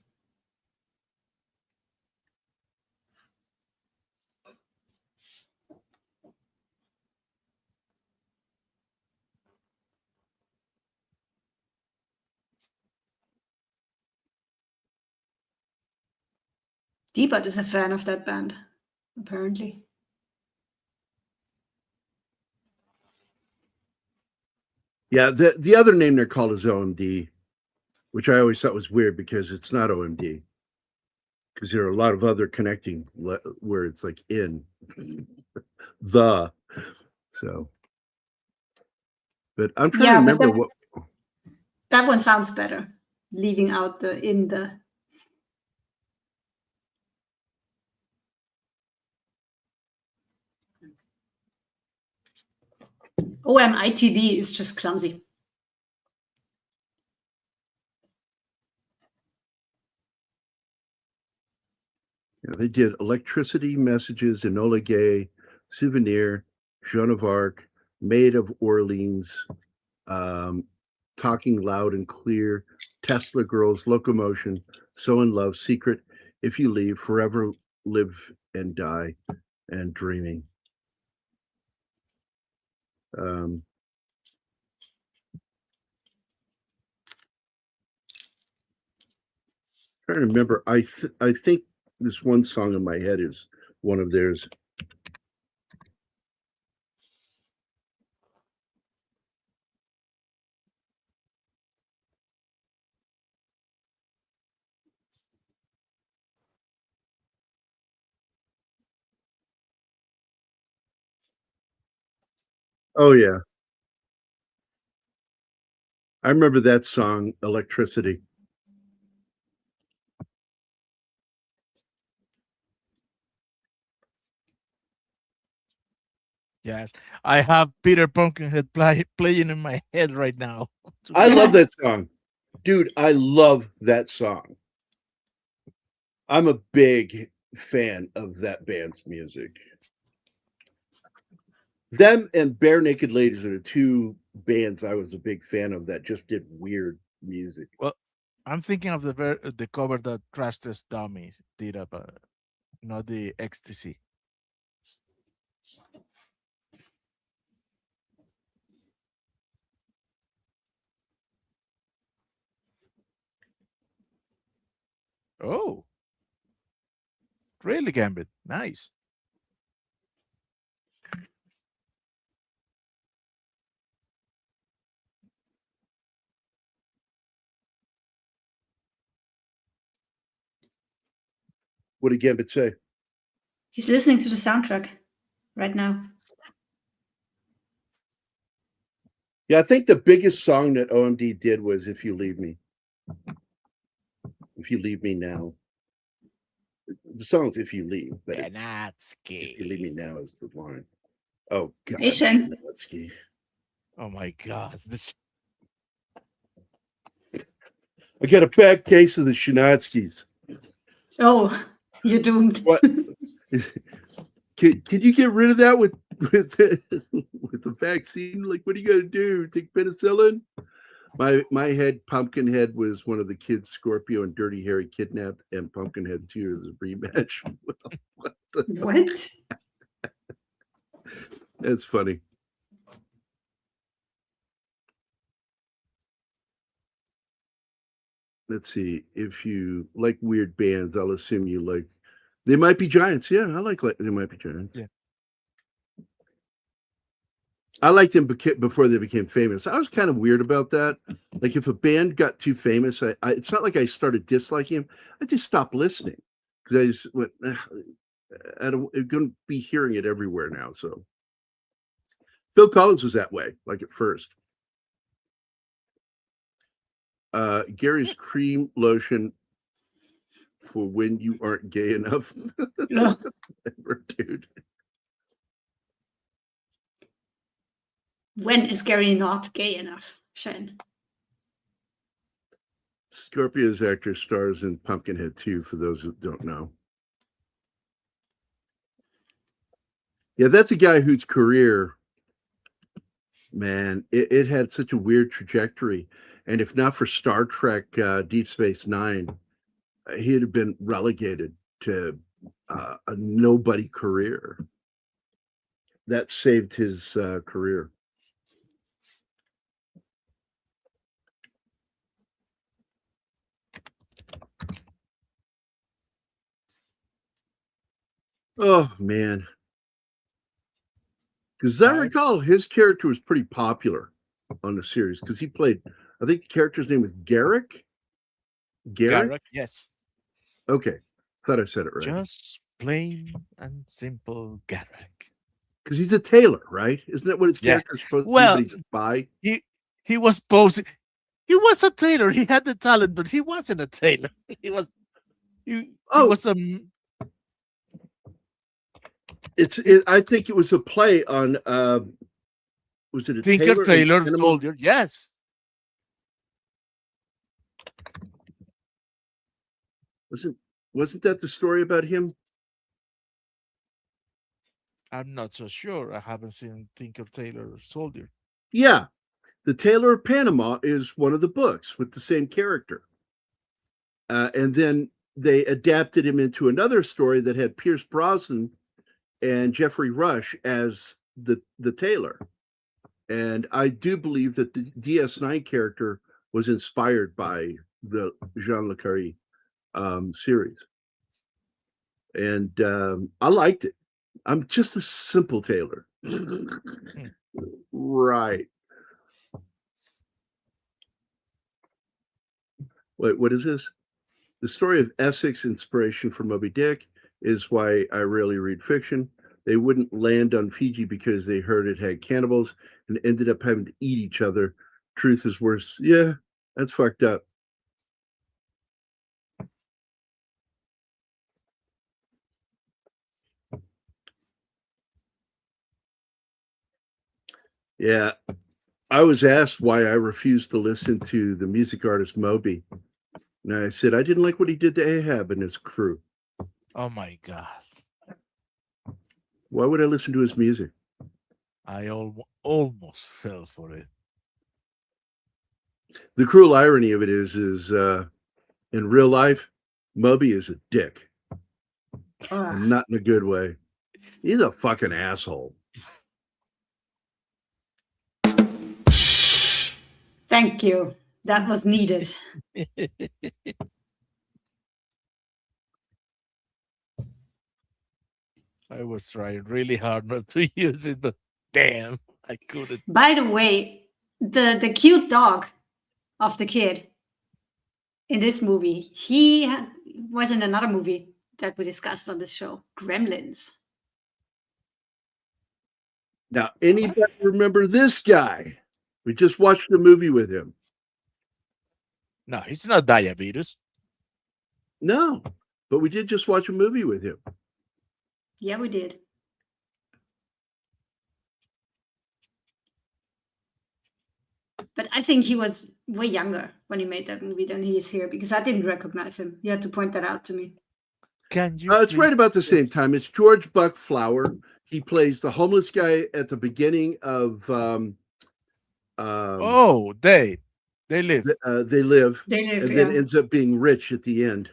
Deepak is a fan of that band, apparently. Yeah, the other name they're called is OMD, which I always thought was weird because it's not OMD. Because there are a lot of other connecting where it's like in the. So, but I'm trying to remember what. That one sounds better, leaving out the in the. OMITD is just clumsy. Yeah, they did Electricity, Messages, Enola Gay, Souvenir, Joan of Arc, Maid of Orleans, Talking Loud and Clear, Tesla Girls, Locomotion, So in Love, Secret, If You Leave, Forever Live and Die, and Dreaming. Trying to remember, I think this one song in my head is one of theirs. Oh yeah, I remember that song, Electricity. Yes, I have Peter Pumpkinhead playing in my head right now. I love that song. Dude, I love that song. I'm a big fan of that band's music. Them and Bare Naked Ladies are the two bands I was a big fan of that just did weird music. Well, I'm thinking of the cover that Crash Test Dummy did of, not the Ecstasy. Oh, really, Gambit? Nice. What did Gambit say? He's listening to the soundtrack right now. Yeah, I think the biggest song that OMD did was If You Leave Me. If You Leave Me Now. The song's If You Leave, but If You Leave Me Now is the line. Oh, God. Asian. Oh, my God. This... I got a bad case of the Shinatskis. Oh, you're doomed. What? Can you get rid of that with the vaccine? Like, what are you gonna do? Take penicillin? My head, Pumpkinhead was one of the kids Scorpio and Dirty Harry kidnapped, and Pumpkinhead 2 is a rematch. What? That's funny. Let's see. If you like weird bands, I'll assume you like They Might Be Giants. Yeah, I like They Might Be Giants. Yeah. I liked them before they became famous. I was kind of weird about that. Like if a band got too famous, it's not like I started disliking them. I just stopped listening because I just went, I'm going to be hearing it everywhere now. So Phil Collins was that way, like at first. Gary's cream lotion for when you aren't gay enough. No. Dude. When is Gary not gay enough, Shane? Scorpio's actor stars in Pumpkinhead 2, for those who don't know. Yeah, that's a guy whose career, man, it had such a weird trajectory. And if not for Star Trek Deep Space Nine, he'd have been relegated to a nobody career. That saved his career. Oh, man. Because I recall his character was pretty popular on the series because he played, I think the character's name was Garrick. Garrick, yes. Okay. Thought I said it right. Just plain and simple Garrick. Because he's a tailor, right? Isn't that what his character's supposed to be? But he's a spy. He was posing. He was a tailor. He had the talent, but he wasn't a tailor. He was a. I think it was a play on. Was it a Tinker Tailor Soldier? Yes. Wasn't that the story about him? I'm not so sure. I haven't seen Tinker Tailor Soldier. Yeah, The Tailor of Panama is one of the books with the same character, and then they adapted him into another story that had Pierce Brosnan and Jeffrey Rush as the tailor. And I do believe that the DS9 character was inspired by the Jean Le Carré series. And I liked it. I'm just a simple tailor. Right. Wait, what is this? The story of Essex, inspiration for Moby Dick, is why I rarely read fiction. They wouldn't land on Fiji because they heard it had cannibals and ended up having to eat each other. Truth is worse. Yeah, that's fucked up. Yeah, I was asked why I refused to listen to the music artist Moby. And I said, I didn't like what he did to Ahab and his crew. Oh my God. Why would I listen to his music? I almost fell for it. The cruel irony of it is in real life, Moby is a dick. And not in a good way. He's a fucking asshole. Thank you. That was needed. I was trying really hard not to use it, but damn, I couldn't. By the way, the cute dog of the kid in this movie, was in another movie that we discussed on this show, Gremlins. Now, anybody remember this guy? We just watched a movie with him. No, he's not diabetes. No, but we did just watch a movie with him. Yeah, we did. But I think he was way younger when he made that movie than he is here, because I didn't recognize him. You had to point that out to me. Can you? It's right about the same time. It's George Buckflower. He plays the homeless guy at the beginning of. They live. They live. They live, and then ends up being rich at the end.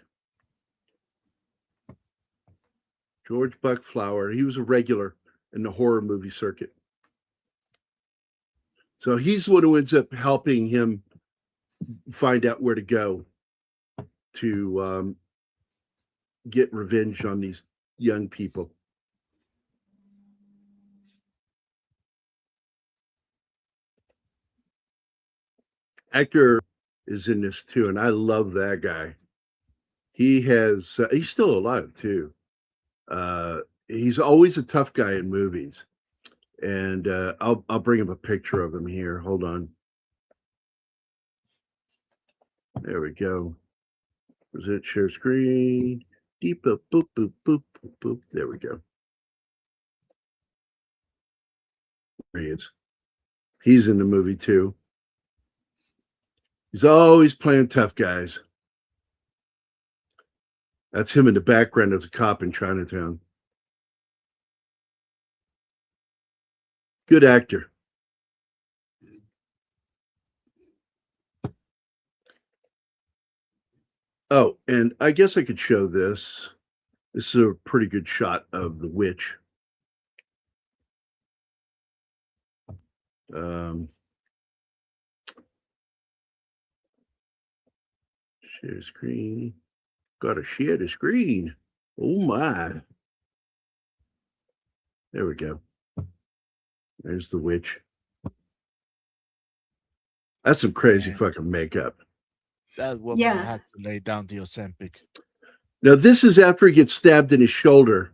George Buckflower. He was a regular in the horror movie circuit. So he's the one who ends up helping him find out where to go to get revenge on these young people. Actor is in this too, and I love that guy. He has he's still alive too. He's always a tough guy in movies, and I'll bring him a picture of him here. Hold on. There we go. Present share screen. Deep up, boop boop boop boop boop. There we go. There he is. He's in the movie too. He's always playing tough guys. That's him in the background as a cop in Chinatown. Good actor. Oh, and I guess I could show this. This is a pretty good shot of the witch. Share screen. Gotta share the screen. Oh my. There we go. There's the witch. That's some crazy fucking makeup. That woman Yeah. had to lay down the Ozempic. Now, this is after he gets stabbed in his shoulder.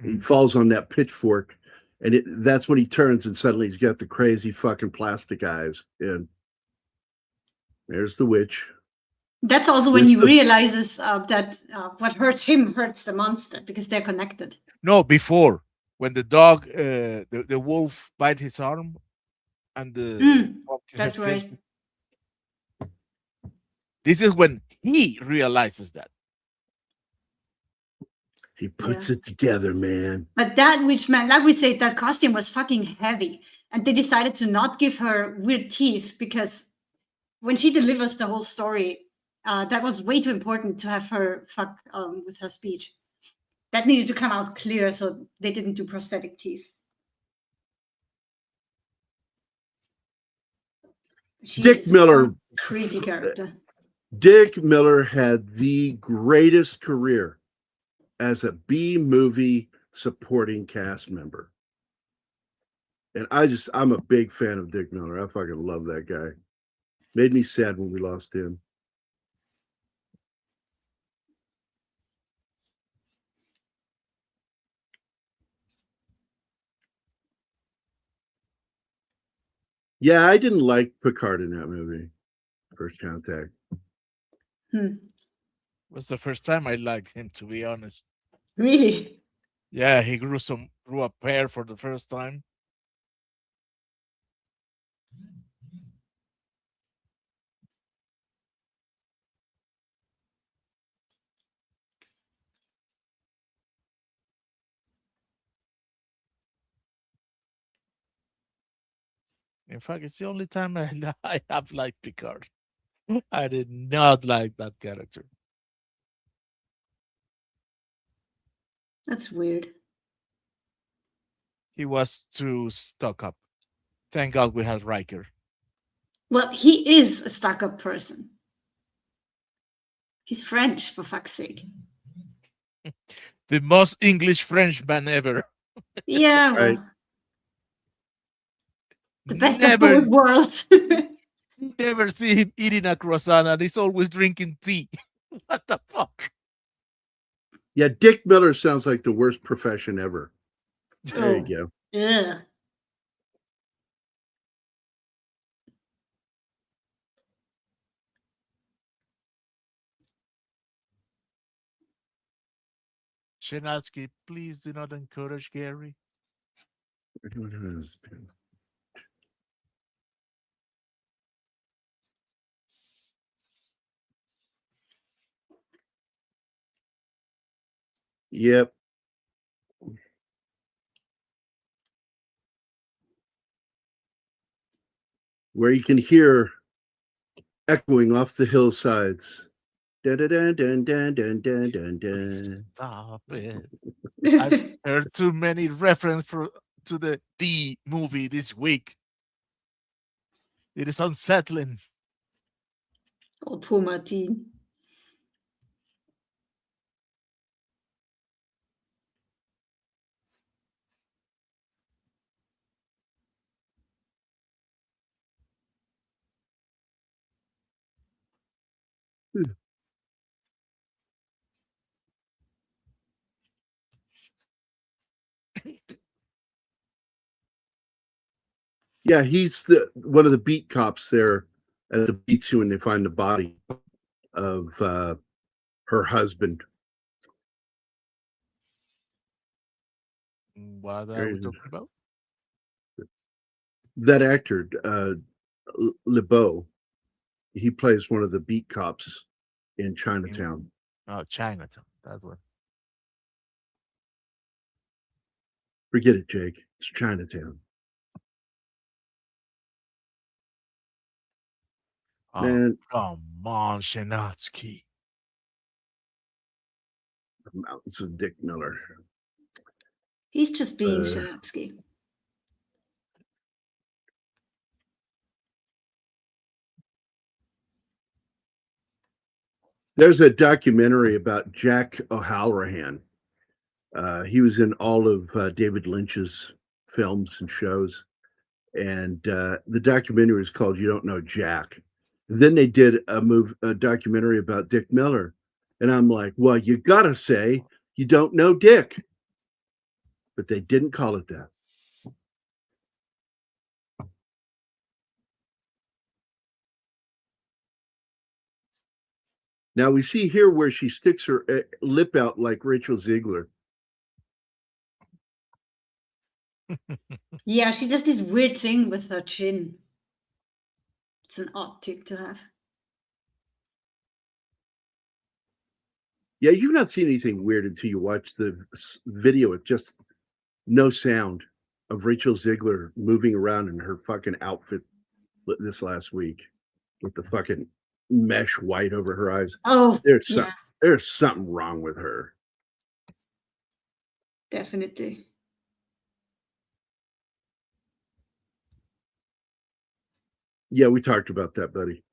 He falls on that pitchfork, and that's when he turns, and suddenly he's got the crazy fucking plastic eyes. And there's the witch. That's also when he realizes that what hurts him hurts the monster because they're connected. No, before when the dog, the wolf, bite his arm, and the That's right. This is when he realizes that. He puts it together, man. But that witch man, like we said, that costume was fucking heavy, and they decided to not give her weird teeth because when she delivers the whole story, that was way too important to have her fuck with her speech. That needed to come out clear, so they didn't do prosthetic teeth. Dick Miller. Crazy character. Dick Miller had the greatest career as a B-movie supporting cast member. And I'm a big fan of Dick Miller. I fucking love that guy. Made me sad when we lost him. Yeah, I didn't like Picard in that movie, First Contact. Was the first time I liked him, to be honest. Really? Yeah, he grew a pair for the first time. In fact, it's the only time I have liked Picard. I did not like that character. That's weird. He was too stuck up. Thank God we had Riker. Well, he is a stuck-up person. He's French, for fuck's sake. The most English Frenchman ever. Yeah, well, Right. the best of both worlds. Never see him eating a croissant, and he's always drinking tea. What the fuck? Yeah, Dick Miller sounds like the worst profession ever. There you go. Yeah. Shenatsky, please do not encourage Gary. Yep. Where you can hear echoing off the hillsides. Dun, dun, dun, dun, dun, dun, dun, dun. Stop it. I've heard too many references to the D movie this week. It is unsettling. Oh, poor Martin. Yeah, he's one of the beat cops there at the beach when they find the body of her husband. What are we talking about? That actor, LeBeau, he plays one of the beat cops in Chinatown. Oh, Chinatown. That one. Forget it, Jake. It's Chinatown. Oh, Man, come on, Shinatsky. the Mountains of Dick Miller. He's just being Shinatsky. There's a documentary about Jack O'Halloran. He was in all of David Lynch's films and shows. And the documentary is called "You Don't Know Jack." And then they did a documentary about Dick Miller, and I'm like, well, you gotta say you don't know Dick, but they didn't call it that. Now we see here where she sticks her lip out like Rachel Ziegler. Yeah, she does this weird thing with her chin. It's an odd tick to have. Yeah, you've not seen anything weird until you watch the video with just no sound of Rachel Ziegler moving around in her fucking outfit this last week with the fucking mesh white over her eyes. Oh, There's something wrong with her. Definitely. Yeah, we talked about that, buddy.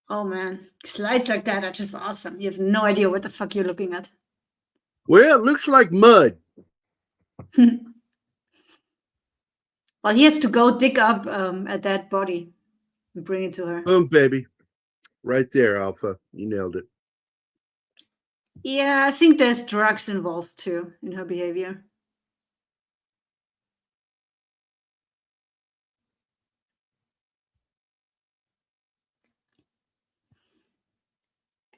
Oh man, slides like that are just awesome. You have no idea what the fuck you're looking at. Well, it looks like mud. Well, he has to go dig up a dead body and bring it to her. Boom, baby. Right there, Alpha. You nailed it. Yeah, I think there's drugs involved too in her behavior.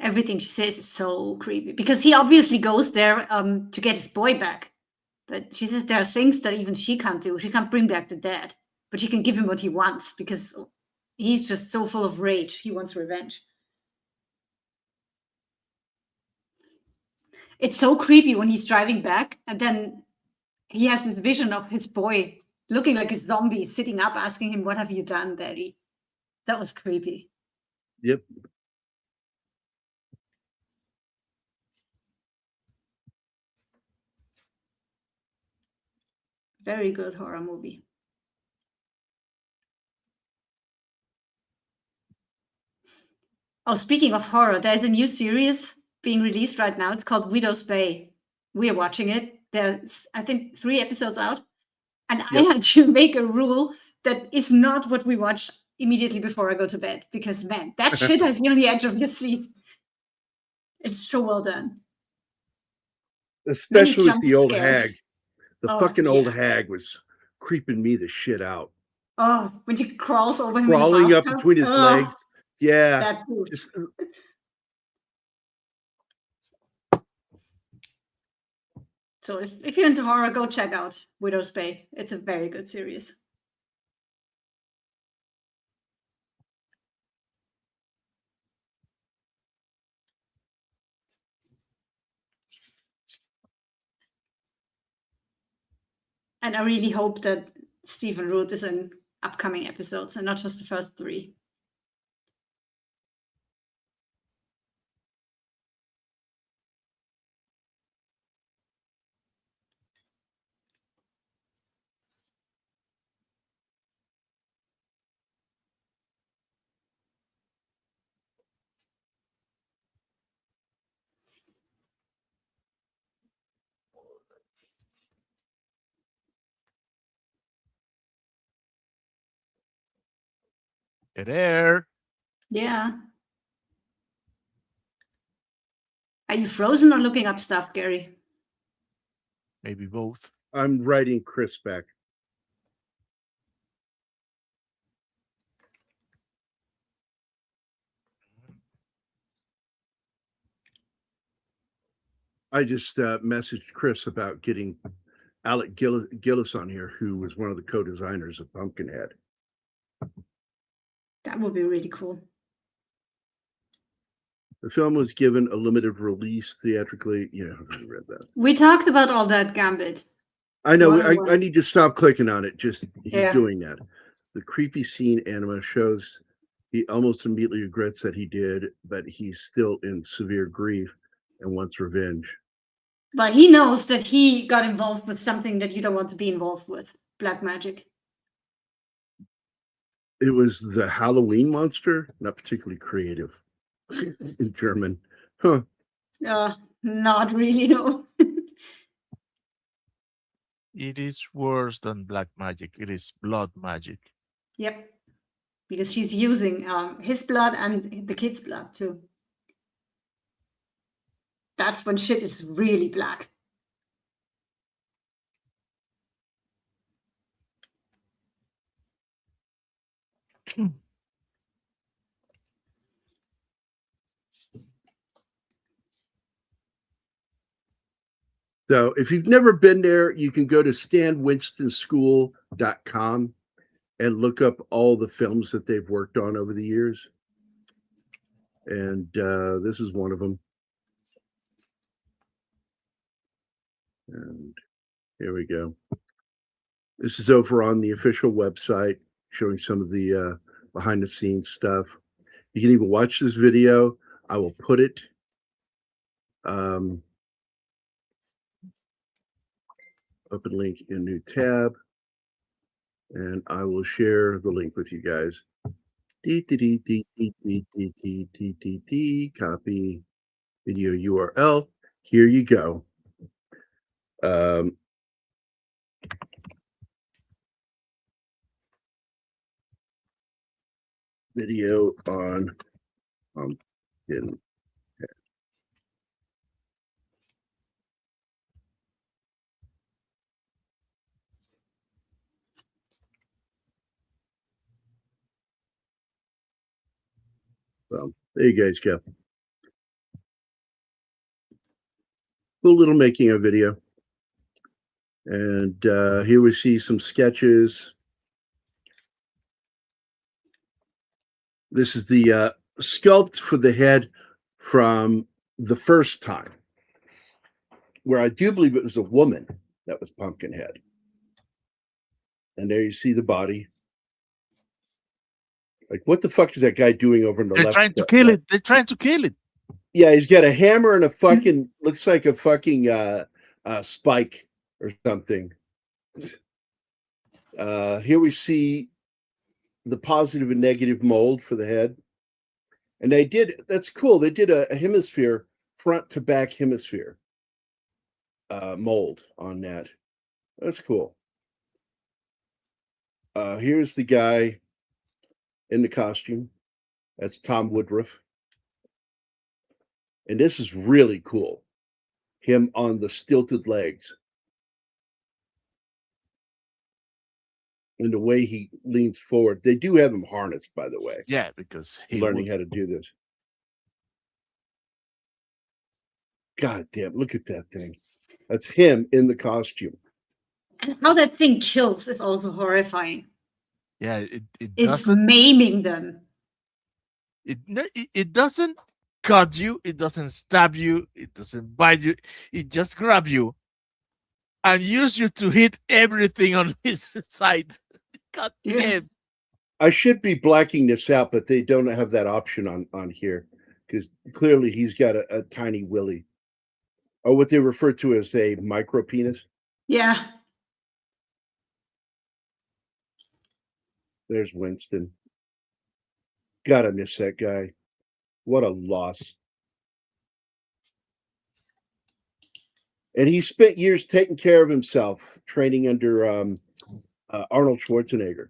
Everything she says is so creepy because he obviously goes there to get his boy back. But she says there are things that even she can't do. She can't bring back the dead, but she can give him what he wants because he's just so full of rage. He wants revenge. It's so creepy when he's driving back and then he has this vision of his boy looking like a zombie sitting up asking him, "What have you done, Daddy?" That was creepy. Yep. Very good horror movie. Oh, speaking of horror, there's a new series being released right now. It's called Widow's Bay. We're watching it. There's, I think, 3 episodes out. And I had to make a rule that is not what we watch immediately before I go to bed. Because, man, that shit has you on the edge of your seat. It's so well done. Especially with jump the old scares. hag. The Oh, fucking old yeah. hag was creeping me the shit out. Oh, when she crawls over him Crawling in the up bathtub. between his legs. Yeah. That too. Just So if you're into horror, go check out Widow's Bay. It's a very good series. And I really hope that Stephen Root is in upcoming episodes and not just the first 3. Hey there. Yeah. Are you frozen or looking up stuff, Gary? Maybe both. I'm writing Chris back. I just messaged Chris about getting Alec Gillis on here, who was one of the co-designers of Pumpkinhead. That would be really cool. The film was given a limited release theatrically. Yeah, I read that. We talked about all that, Gambit. I know. More than I once. need to stop clicking on it. Just he's Yeah. doing that. The creepy scene anima shows he almost immediately regrets that he did, but he's still in severe grief and wants revenge. But he knows that he got involved with something that you don't want to be involved with. Black magic. It was the Halloween monster, not particularly creative in German. Huh. Not really, no. It is worse than black magic. It is blood magic. Yep. Because she's using his blood and the kid's blood too. That's when shit is really black. So if you've never been there, you can go to stanwinstonschool.com and look up all the films that they've worked on over the years. And this is one of them. And here we go. This is over on the official website, showing some of the behind the scenes stuff. You can even watch this video. I will put it open link in new tab, and I will share the link with you guys. Copy video URL. Here you go. Video on Pumpkinhead. So there you guys go. Cool little making of video. And here we see some sketches. This is the sculpt for the head from the first time, where I do believe it was a woman that was Pumpkinhead. And there you see the body. Like, what the fuck is that guy doing over in the They're left? trying to kill it. They're trying to kill it. Yeah, he's got a hammer and a fucking, looks like a fucking spike or something. Here we see the positive and negative mold for the head. And they did, that's cool. They did a hemisphere, front to back hemisphere mold on that. That's cool. Here's the guy in the costume. That's Tom Woodruff. And this is really cool. Him on the stilted legs. And the way he leans forward. They do have him harnessed, by the way. Yeah, because he Learning would. how to do this. God damn, look at that thing. That's him in the costume. And how that thing kills is also horrifying. Yeah, it It's doesn't. maiming them. It doesn't cut you. It doesn't stab you. It doesn't bite you. It just grab you and use you to hit everything on his side. God damn. I should be blacking this out, but they don't have that option on here because clearly he's got a tiny willy, or what they refer to as a micro penis. Yeah. There's Winston. Gotta miss that guy. What a loss. And he spent years taking care of himself, training under Arnold Schwarzenegger.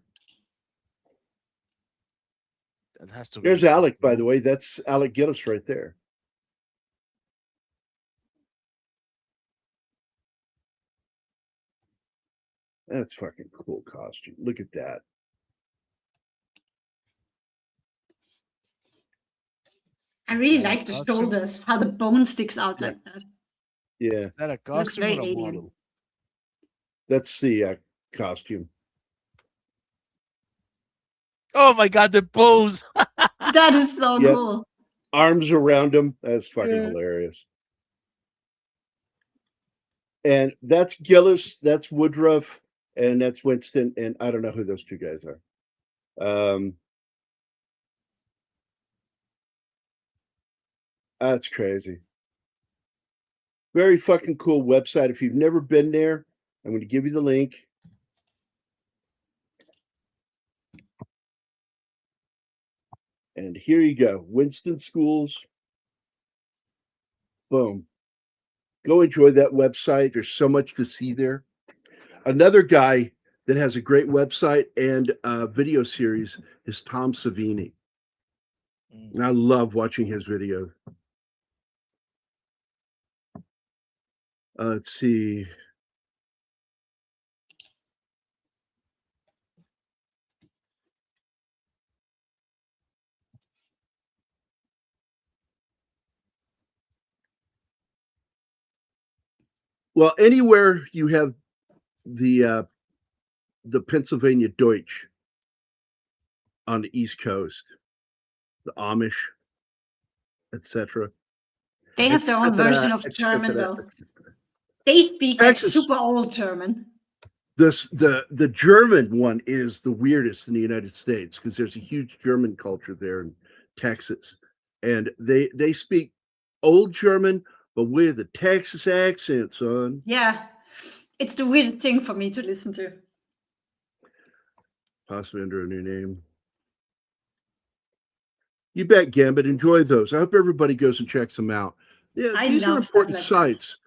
That has to be. There's Alec, by the way. That's Alec Gillis right there. That's fucking cool costume. Look at that. I really that a like the costume? shoulders, how the bone sticks out Yeah. like that. Yeah, Is that a Looks costume very or a alien. model? that's the costume. Oh my god, the pose! That is so Yep. cool. Arms around him. That's fucking Yeah. hilarious. And that's Gillis, that's Woodruff, and that's Winston, and I don't know who those two guys are. That's crazy. Very fucking cool website. If you've never been there, I'm going to give you the link. And here you go. Winston Schools. Boom. Go enjoy that website. There's so much to see there. Another guy that has a great website and a video series is Tom Savini. And I love watching his videos. Let's see. Well, anywhere you have the Pennsylvania Deutsch on the East Coast, the Amish, etc. They have their own version of German, though. They speak like super old German. The German one is the weirdest in the United States because there's a huge German culture there in Texas, and they speak old German but with a Texas accent, son. Yeah, it's the weirdest thing for me to listen to. Possibly under a new name. You bet, Gambit. Enjoy those. I hope everybody goes and checks them out. Yeah, these are important sites.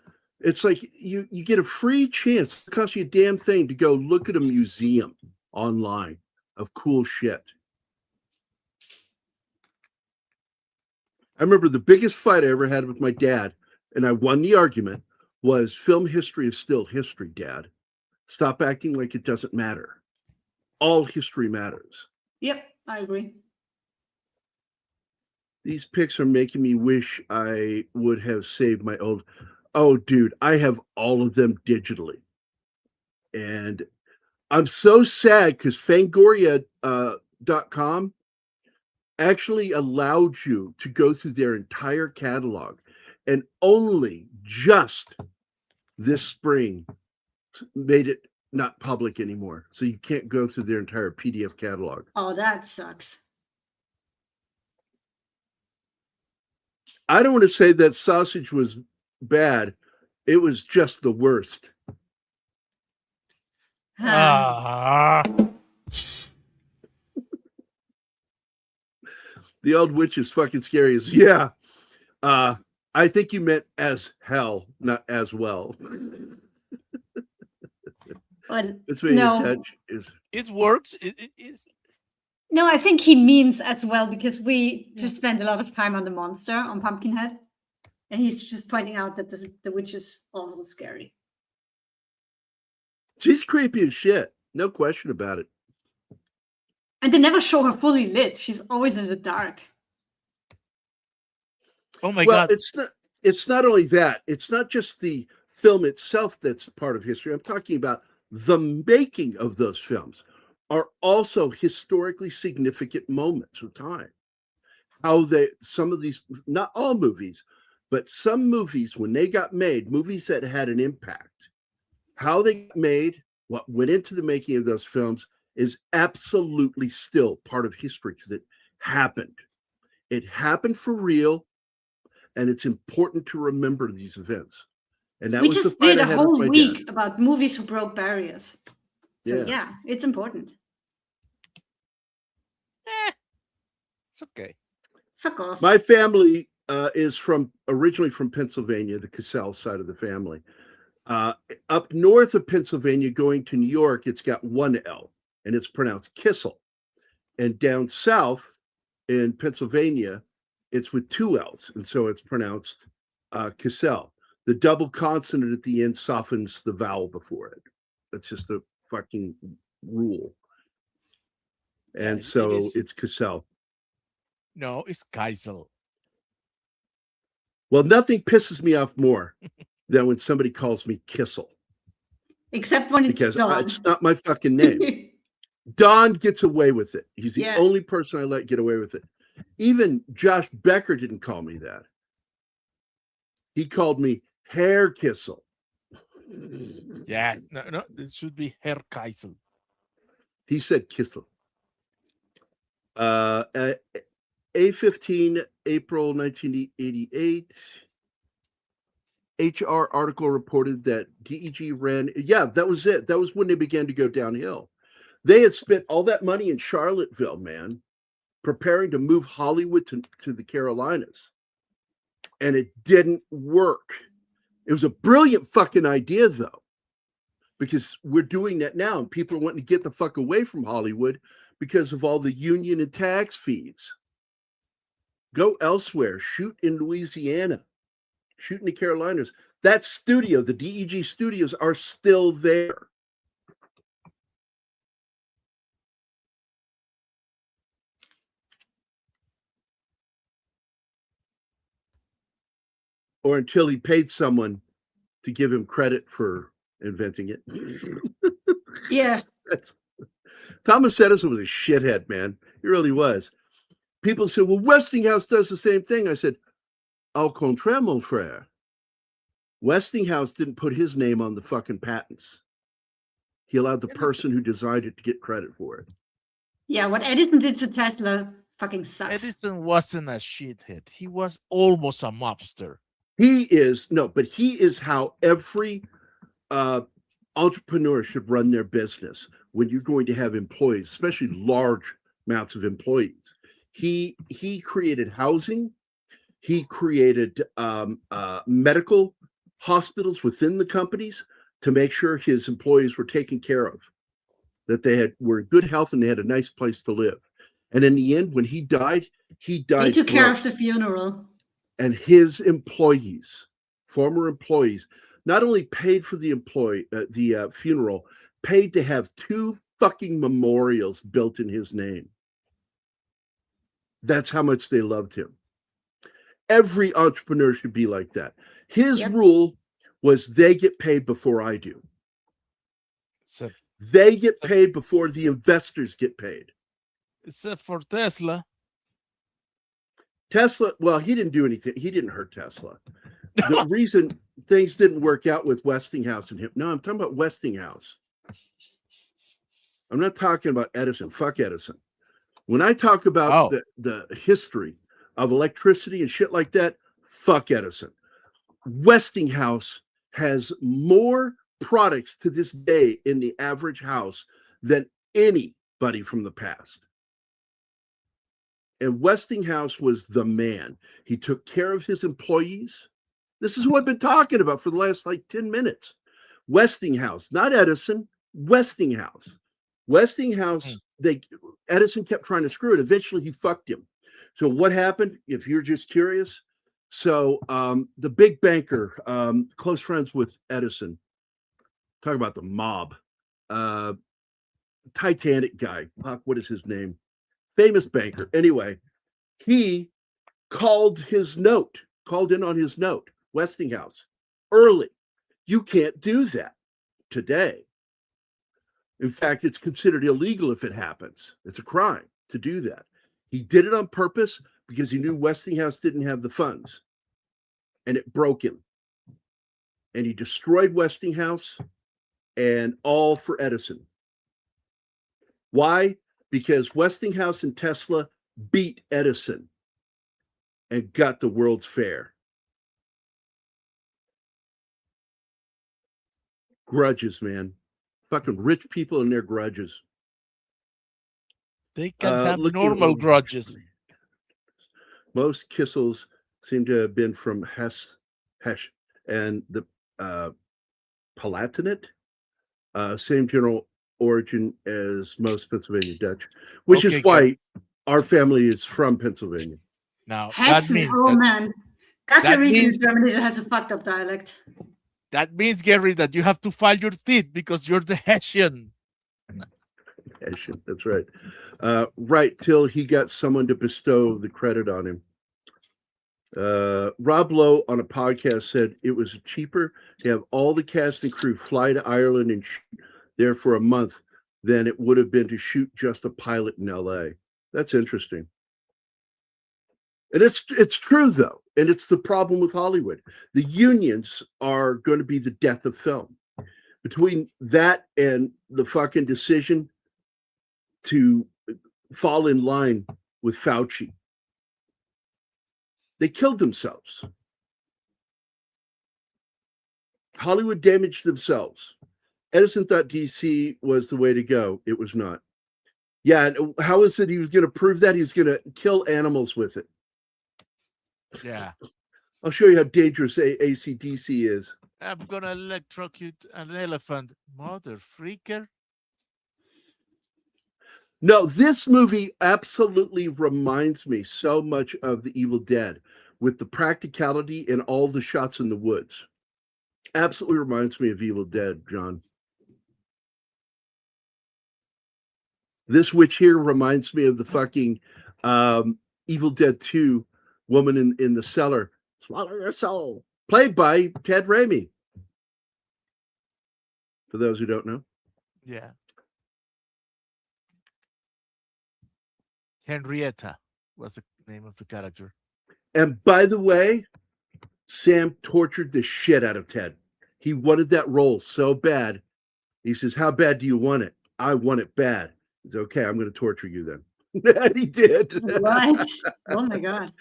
It's like you get a free chance. It costs you a damn thing to go look at a museum online of cool shit. I remember the biggest fight I ever had with my dad, and I won the argument, was film history is still history, Dad. Stop acting like it doesn't matter. All history matters. Yep, I agree. These pics are making me wish I would have saved my old... Oh, dude, I have all of them digitally. And I'm so sad because Fangoria.com actually allowed you to go through their entire catalog, and only just this spring made it not public anymore. So you can't go through their entire PDF catalog. Oh, that sucks. I don't want to say that sausage was bad. It was just the worst. The old witch is fucking scary as yeah. I think you meant as hell, not as well. But no, it works. It is. No, I think he means as well because we just spend a lot of time on the monster on Pumpkinhead, and he's just pointing out that the witch is also scary. She's creepy as shit, no question about it. And they never show her fully lit. She's always in the dark. Oh my God. It's not only that. It's not just the film itself that's part of history. I'm talking about the making of those films are also historically significant moments of time. How some of these, not all movies, but some movies, when they got made, movies that had an impact, how they got made, what went into the making of those films is absolutely still part of history because it happened. It happened for real, and it's important to remember these events. And that we was just the fight did I a had whole with my week dad. about movies who broke barriers. So Yeah. it's important. It's okay. Fuck off. My family is originally from Pennsylvania, the Cassell side of the family. Up north of Pennsylvania, going to New York, it's got one L, and it's pronounced Kissel. And down south in Pennsylvania, it's with two L's, and so it's pronounced Cassell. The double consonant at the end softens the vowel before it. That's just a fucking rule. And it so is- it's Cassell. No, it's Kaisel. Well, nothing pisses me off more than when somebody calls me Kissel, Except when it's because Dawn. it's not my fucking name. Don gets away with it. He's the Yeah. only person I let get away with it. Even Josh Becker didn't call me that. He called me Hair Kissel. Yeah, no, it should be Herr Kaisel. He said Kissel. A15, April 1988. HR article reported that DEG ran. Yeah, that was it. That was when they began to go downhill. They had spent all that money in Charlottesville, man, preparing to move Hollywood to the Carolinas. And it didn't work. It was a brilliant fucking idea, though, because we're doing that now, and people are wanting to get the fuck away from Hollywood because of all the union and tax fees. Go elsewhere. Shoot in Louisiana. Shoot in the Carolinas. That studio, the DEG studios, are still there. Or until he paid someone to give him credit for inventing it. Yeah. Thomas Edison was a shithead, man. He really was. People said, well, Westinghouse does the same thing. I said, au contraire, mon frère. Westinghouse didn't put his name on the fucking patents. He allowed the person who designed it to get credit for it. Yeah, what Edison did to Tesla fucking sucks. Edison wasn't a shithead. He was almost a mobster. He is how every entrepreneur should run their business when you're going to have employees, especially large amounts of employees. He created housing. He created medical hospitals within the companies to make sure his employees were taken care of, that they were in good health and they had a nice place to live. And in the end, when he died They took care broke. of the funeral. And his employees, former employees, not only paid for the funeral, paid to have 2 fucking memorials built in his name. That's how much they loved him. Every entrepreneur should be like that. His rule was they get paid before I do. They get paid before the investors get paid. Except for Tesla. Tesla, well, he didn't do anything. He didn't hurt Tesla. The reason things didn't work out with Westinghouse and him. No, I'm talking about Westinghouse. I'm not talking about Edison. Fuck Edison. When I talk about the history of electricity and shit like that, fuck Edison. Westinghouse has more products to this day in the average house than anybody from the past. And Westinghouse was the man. He took care of his employees. This is what I've been talking about for the last 10 minutes. Westinghouse, not Edison, Westinghouse. Westinghouse, Edison kept trying to screw it. Eventually he fucked him. So what happened, if you're just curious? So the big banker, close friends with Edison, talk about the mob. Titanic guy, what is his name? Famous banker. Anyway, he called in on his note, Westinghouse, early. You can't do that today. In fact, it's considered illegal if it happens. It's a crime to do that. He did it on purpose because he knew Westinghouse didn't have the funds, and it broke him. And he destroyed Westinghouse, and all for Edison. Why? Because Westinghouse and Tesla beat Edison and got the World's Fair. Grudges, man. Fucking rich people and their grudges. They can have normal grudges. Most Kissels seem to have been from Hesse and the Palatinate. Same general origin as most Pennsylvania Dutch, which is why our family is from Pennsylvania. Now, Hessen, man. That's a region in Germany that has a fucked up dialect. That means, Gary, that you have to file your teeth because you're the Hessian. That's right. Right till he got someone to bestow the credit on him. Rob Lowe on a podcast said it was cheaper to have all the cast and crew fly to Ireland and shoot there for a month than it would have been to shoot just a pilot in LA. That's interesting. And it's true though, and it's the problem with Hollywood. The unions are going to be the death of film. Between that and the fucking decision to fall in line with Fauci, they killed themselves. Hollywood damaged themselves. Edison thought DC was the way to go. It was not. Yeah, and how is it he was going to prove that? He's going to kill animals with it. Yeah. I'll show you how dangerous AC/DC is. I'm going to electrocute an elephant. Mother freaker. No, this movie absolutely reminds me so much of The Evil Dead with the practicality and all the shots in the woods. Absolutely reminds me of Evil Dead, John. This witch here reminds me of the fucking Evil Dead 2 woman in the cellar. Swallow your soul. Played by Ted Raimi. For those who don't know. Yeah. Henrietta was the name of the character. And by the way, Sam tortured the shit out of Ted. He wanted that role so bad. He says, how bad do you want it? I want it bad. He's okay, I'm going to torture you then. And he did. What? Oh my God.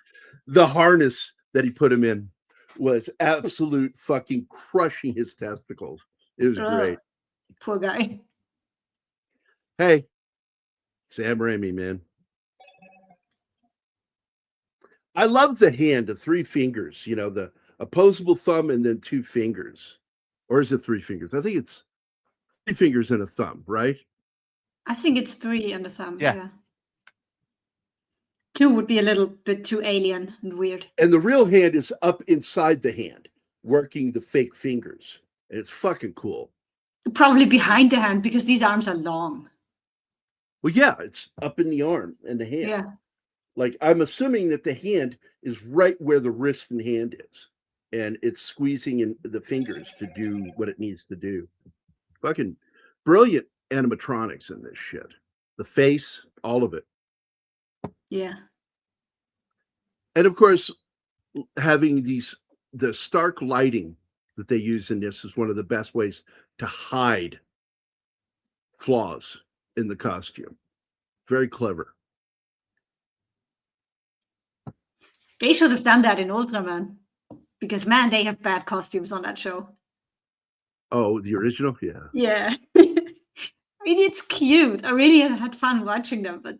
The harness that he put him in was absolute fucking crushing his testicles. It was great. Poor guy. Hey, Sam Raimi, man. I love the hand, the three fingers, you know, the opposable thumb and then two fingers. Or is it three fingers? I think it's three fingers and a thumb, right? I think it's 3 and a thumb. Yeah. Yeah. 2 would be a little bit too alien and weird. And the real hand is up inside the hand, working the fake fingers. And it's fucking cool. Probably behind the hand because these arms are long. Well, yeah, it's up in the arm and the hand. Yeah. Like, I'm assuming that the hand is right where the wrist and hand is. And it's squeezing in the fingers to do what it needs to do. Fucking brilliant animatronics in this shit. The face, all of it. Yeah. And of course, having the stark lighting that they use in this is one of the best ways to hide flaws in the costume. Very clever. They should have done that in Ultraman. Because, man, they have bad costumes on that show. Oh, the original? Yeah. Yeah. I mean, it's cute. I really had fun watching them, but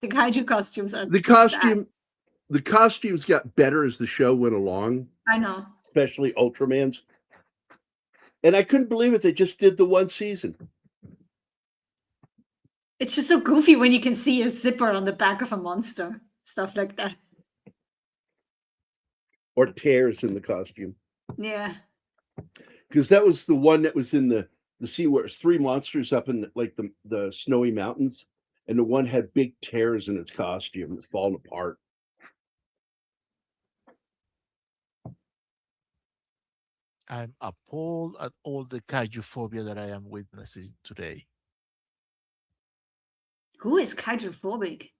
the kaiju costumes are The costumes got better as the show went along. I know. Especially Ultraman's. And I couldn't believe it. They just did the one season. It's just so goofy when you can see a zipper on the back of a monster. Stuff like that. Or tears in the costume. Yeah. Because that was the one that was in the scene where it's 3 monsters up in the snowy mountains. And the one had big tears in its costume. It's falling apart. I'm appalled at all the kaiju phobia that I am witnessing today. Who is kaiju phobic?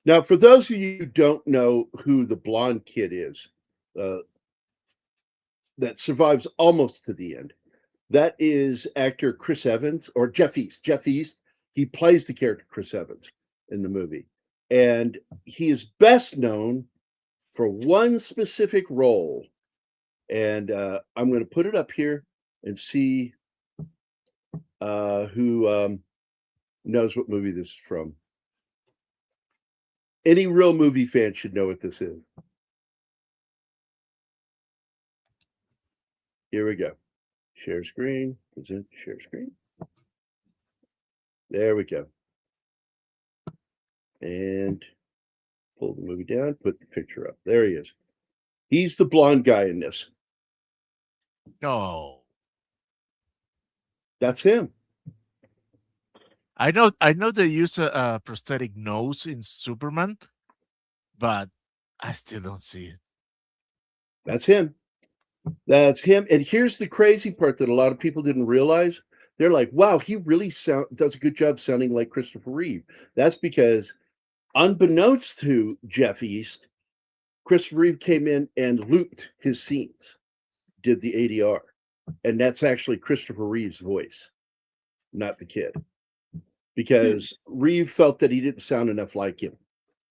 Now, for those of you who don't know who the blonde kid is, that survives almost to the end, that is actor Chris Evans, or Jeff East. Jeff East, he plays the character Chris Evans in the movie. And he is best known for one specific role. And I'm going to put it up here and see who knows what movie this is from. Any real movie fan should know what this is. Here we go. Share screen, present, share screen. There we go. And pull the movie down, put the picture up. There he is. He's the blonde guy in this. No, That's him. I know they use a prosthetic nose in Superman, but I still don't see it. That's him. That's him. And here's the crazy part that a lot of people didn't realize. They're like, wow, he really does a good job sounding like Christopher Reeve. That's because, unbeknownst to Jeff East, Christopher Reeve came in and looped his scenes, did the ADR. And that's actually Christopher Reeve's voice, not the kid. Because Reeve felt that he didn't sound enough like him.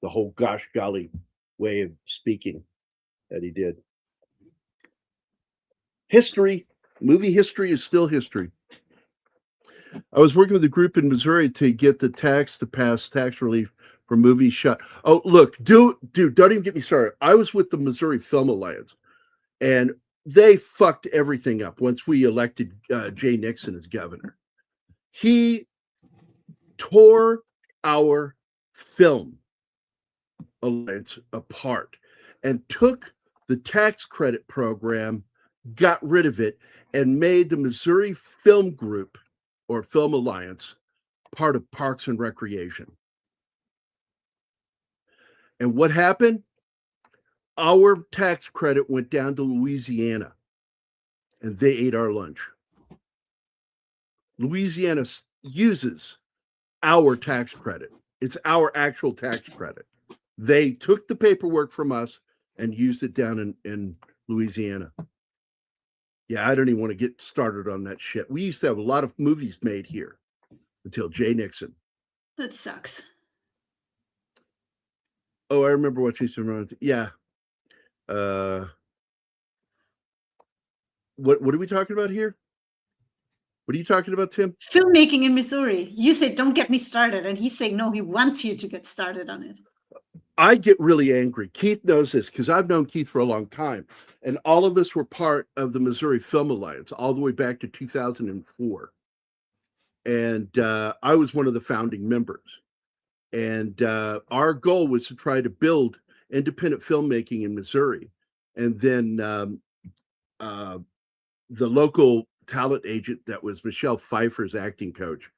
The whole gosh golly way of speaking that he did. History, movie history is still history. I was working with a group in Missouri to get the tax to pass tax relief for movies shot. Oh, look, dude, don't even get me started. I was with the Missouri Film Alliance, and they fucked everything up once we elected Jay Nixon as governor. He tore our film alliance apart and took the tax credit program, got rid of it, and made the Missouri Film Group or Film Alliance part of Parks and Recreation. And what happened? Our tax credit went down to Louisiana, and they ate our lunch. Louisiana uses our tax credit. It's our actual tax credit. They took the paperwork from us and used it down in Louisiana. Yeah, I don't even want to get started on that shit. We used to have a lot of movies made here until Jay Nixon. That sucks. Oh, I remember watching some. Yeah. What are we talking about here? What are you talking about, Tim? Filmmaking in Missouri. You say, don't get me started. And he's saying, no, he wants you to get started on it. I get really angry. Keith knows this because I've known Keith for a long time. And all of us were part of the Missouri Film Alliance all the way back to 2004. And I was one of the founding members. And our goal was to try to build independent filmmaking in Missouri. And then the local talent agent that was Michelle Pfeiffer's acting coach,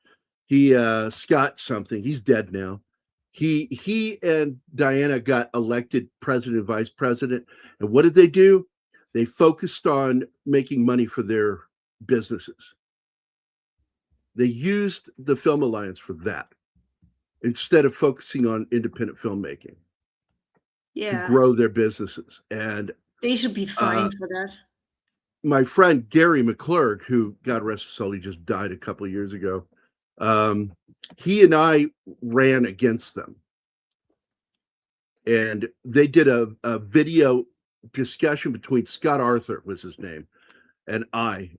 Scott something, he's dead now. He and Diana got elected president and vice president. And what did they do? They focused on making money for their businesses. They used the Film Alliance for that instead of focusing on independent filmmaking to grow their businesses. And they should be fined for that. My friend Gary McClurg, who, God rest his soul, he just died a couple of years ago. He and I ran against them. And they did a video discussion between Scott Arthur was his name, and I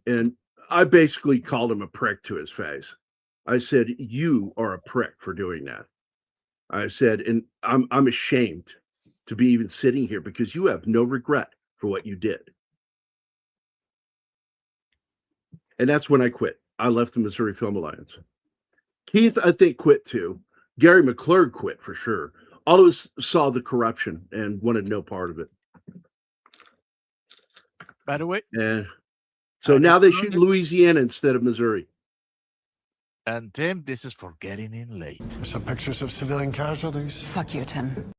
basically called him a prick to his face. I said, you are a prick for doing that. I said, and I'm ashamed to be even sitting here because you have no regret for what you did. And that's when I quit. I left the Missouri Film Alliance. Keith, I think, quit too. Gary McClurg quit for sure. All of us saw the corruption and wanted no part of it. By the way, and so now they shoot Louisiana instead of Missouri. And Tim, this is for getting in late. There's some pictures of civilian casualties. Fuck you, Tim.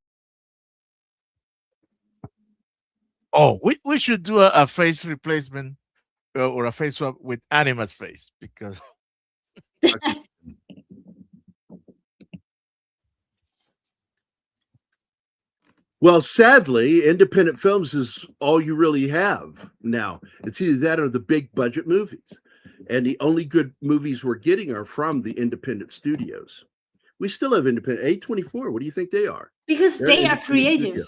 Oh, we should do a face replacement or a face swap with Anima's face because. Well, sadly, independent films is all you really have now. It's either that or the big budget movies. And the only good movies we're getting are from the independent studios. We still have independent. A24, what do you think they are? Because They're they are creative. Studio.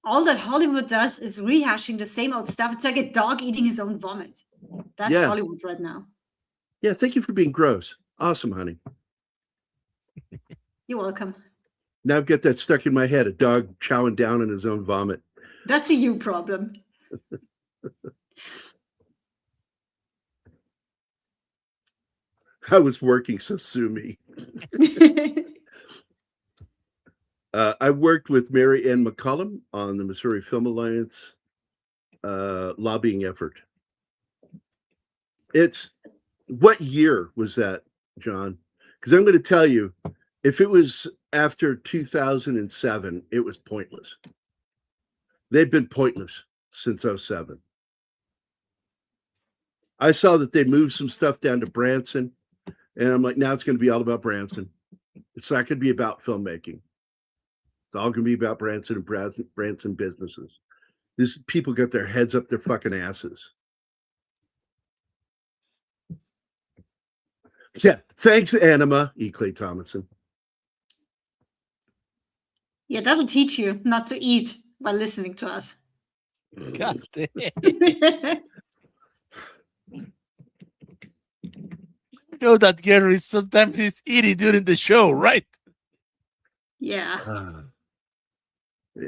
All that Hollywood does is rehashing the same old stuff. It's like a dog eating his own vomit. That's Hollywood right now. Yeah, thank you for being gross. Awesome, honey. You're welcome. Now I've got that stuck in my head, a dog chowing down on his own vomit. That's a you problem. I was working, so sue me. I worked with Mary Ann McCullum on the Missouri Film Alliance. lobbying effort. It's what year was that, John? Because I'm going to tell you, if it was after 2007, it was pointless. They've been pointless since 07. I saw that they moved some stuff down to Branson, and I'm like, now it's going to be all about Branson. It's not going to be about filmmaking. It's all going to be about Branson and Branson businesses. These people got their heads up their fucking asses. Yeah, thanks, Anima, E. Clay Thomason. Yeah, that'll teach you not to eat while listening to us. God damn. You know that Gary sometimes he's eating during the show, right? Yeah.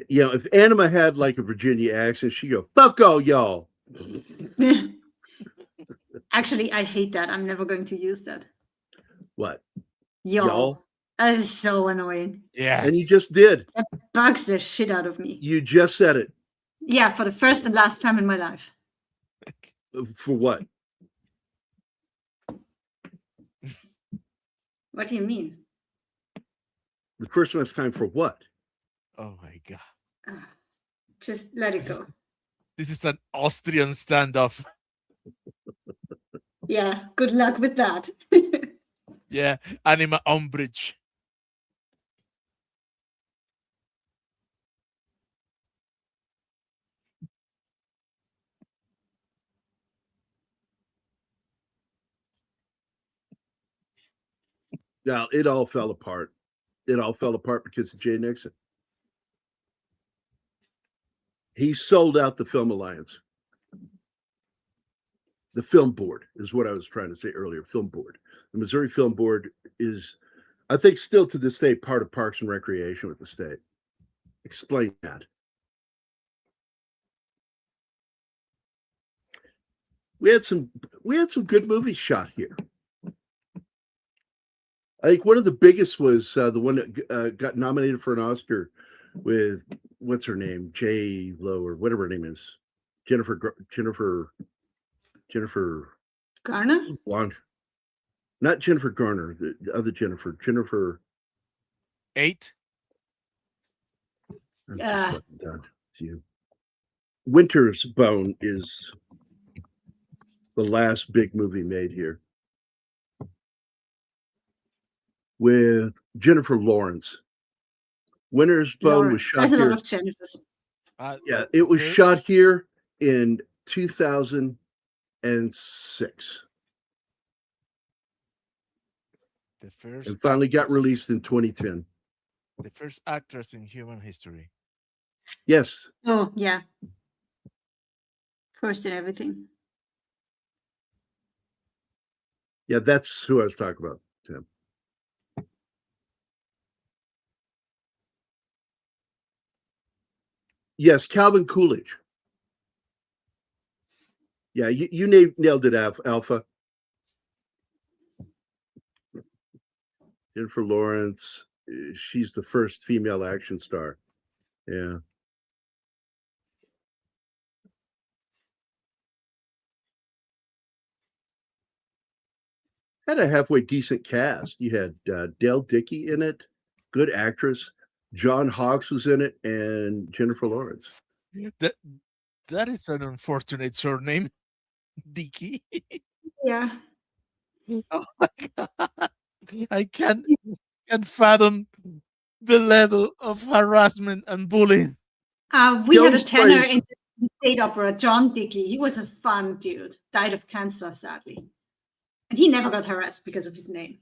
You know, if Anima had like a Virginia accent, she'd go, fuck all y'all. Actually, I hate that. I'm never going to use that. What? Y'all. That is so annoying. Yeah. And you just did. That bugs the shit out of me. You just said it. Yeah, for the first and last time in my life. For what? What do you mean? The first and last time for what? Oh my God. Just let it go. This is an Austrian standoff. Yeah, good luck with that. Yeah, Anima umbrage. Now, it all fell apart. It all fell apart because of Jay Nixon. He sold out the Film Alliance. The Film Board is what I was trying to say earlier. Film Board. The Missouri Film Board is, I think, still to this day, part of Parks and Recreation with the state. Explain that. We had some good movies shot here. I think one of the biggest was the one that got nominated for an Oscar with, what's her name? J. Lo or whatever her name is. Jennifer Garner? Not Jennifer Garner, the other Jennifer. Jennifer 8. I'm just fucking done with you. Winter's Bone is the last big movie made here with Jennifer Lawrence. Winter's Bone was shot There's a here. lot of Jennifers. Yeah, it was shot here in 2006. The first And finally got released in 2010. The first actress in human history. Yes. Oh, yeah. First in everything. Yeah, that's who I was talking about, Tim. Yes, Calvin Coolidge. Yeah, you nailed it, Alpha. Jennifer Lawrence, she's the first female action star. Yeah. Had a halfway decent cast. You had Dale Dickey in it, good actress. John Hawkes was in it, and Jennifer Lawrence. That is an unfortunate surname, Dickey. Yeah. Oh my God. I can't fathom the level of harassment and bullying. We had a tenor in the state opera, John Dickey. He was a fun dude. Died of cancer, sadly. And he never got harassed because of his name.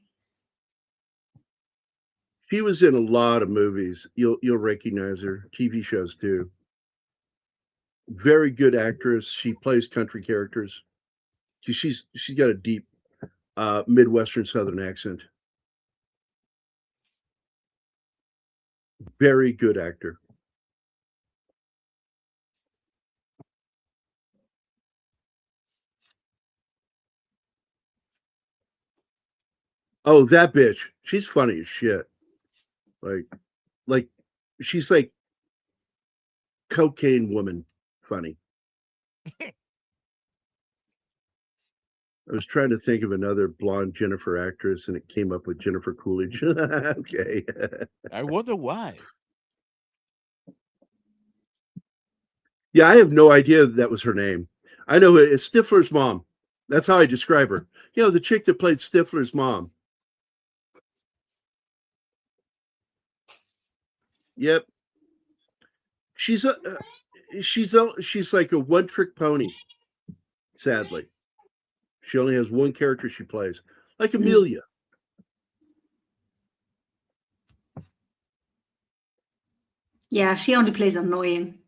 She was in a lot of movies. You'll recognize her. TV shows too. Very good actress. She plays country characters. She's got a deep Midwestern Southern accent. Very good actor. Oh, that bitch. She's funny as shit. Like she's like cocaine woman funny. I was trying to think of another blonde Jennifer actress, and it came up with Jennifer Coolidge. Okay. I wonder why. Yeah, I have no idea that was her name. I know it's Stifler's mom. That's how I describe her. You know, the chick that played Stifler's mom. Yep. She's like a one-trick pony, sadly. She only has one character she plays, like Amelia. Yeah, she only plays annoying.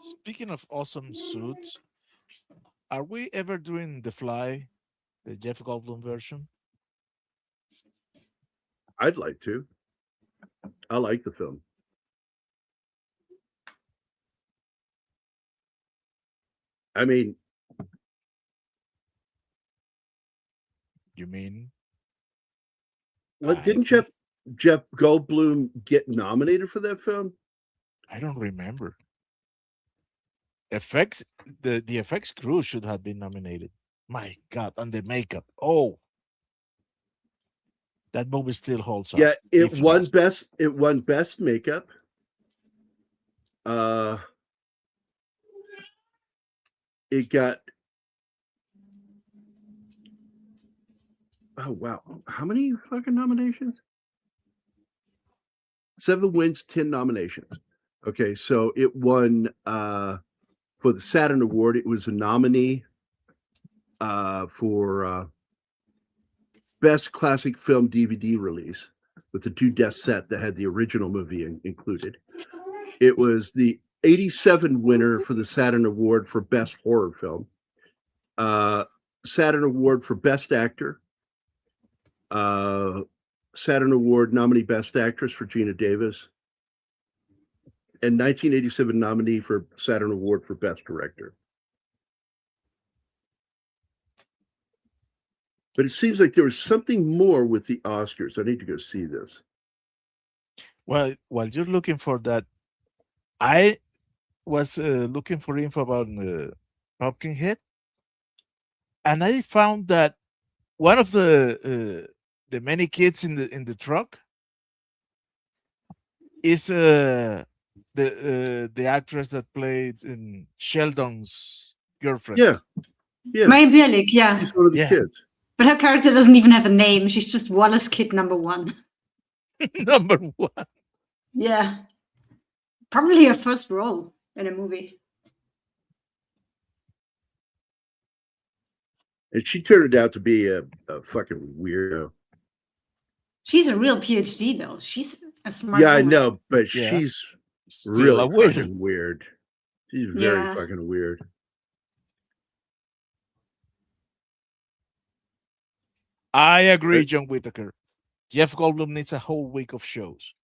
Speaking of awesome suits, are we ever doing The Fly, the Jeff Goldblum version? I'd like to. I like the film. I mean, You mean? what I didn't think- Jeff Goldblum get nominated for that film? I don't remember. Effects, the effects crew should have been nominated. My God, and the makeup. Oh, that movie still holds up. Yeah, it if won not- best. It won best makeup. It got. Oh wow! How many fucking nominations? 7 wins, 10 nominations. Okay, so it won for the Saturn Award. It was a nominee for best classic film DVD release with the 2-disc set that had the original movie included. It was the 87 winner for the Saturn Award for best horror film. Saturn Award for best actor. Saturn Award nominee best actress for Gina Davis. And 1987 nominee for Saturn Award for best director. But it seems like there was something more with the Oscars. I need to go see this. Well, while you're looking for that, I was looking for info about Pumpkinhead, and I found that one of the many kids in the truck is the actress that played in Sheldon's girlfriend. Yeah, yeah. Maya Bialik, yeah. She's one of the Yeah. kids. But her character doesn't even have a name. She's just Wallace Kid number 1. Number 1. Yeah. Probably her first role in a movie. And she turned out to be a fucking weirdo. She's a real PhD, though. She's a smart Yeah, I woman. know, but Yeah. she's Still really a weird. fucking weird. She's very Yeah. fucking weird. I agree, John Whitaker. Jeff Goldblum needs a whole week of shows.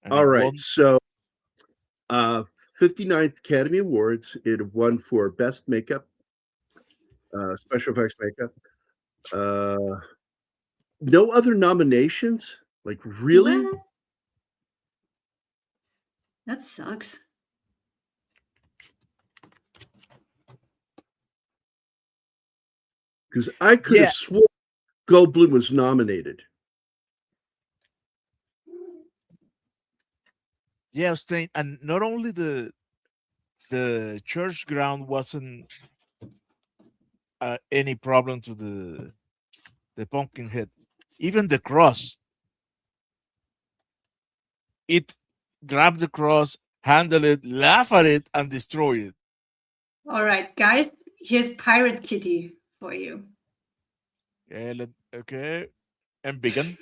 And All it right, won't- so 59th Academy Awards. It won for Best Makeup, Special Effects Makeup. No other nominations? Like, really? What? That sucks. Because I could Yeah. have sworn Goldblum was nominated. Yeah, Stan, and not only the church ground wasn't any problem to the Pumpkinhead, even the cross. It grabbed the cross, handle it, laugh at it, and destroy it. All right, guys. Here's Pirate Kitty for you. Okay, and begin,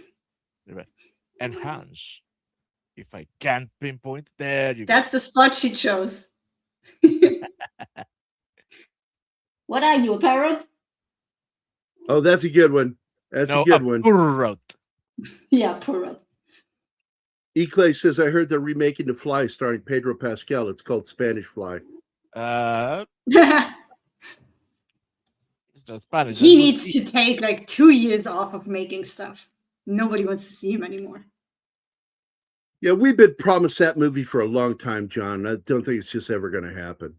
enhance. If I can't pinpoint, there you go. That's the spot she chose. What are you, a parrot? Oh, that's a good one. That's No, a good one. parrot. Yeah, parrot. Eclay says, I heard they're remaking The Fly starring Pedro Pascal. It's called Spanish Fly. It's not Spanish. He that would needs be- to take like 2 years off of making stuff. Nobody wants to see him anymore. Yeah, we've been promised that movie for a long time, John. I don't think it's just ever going to happen.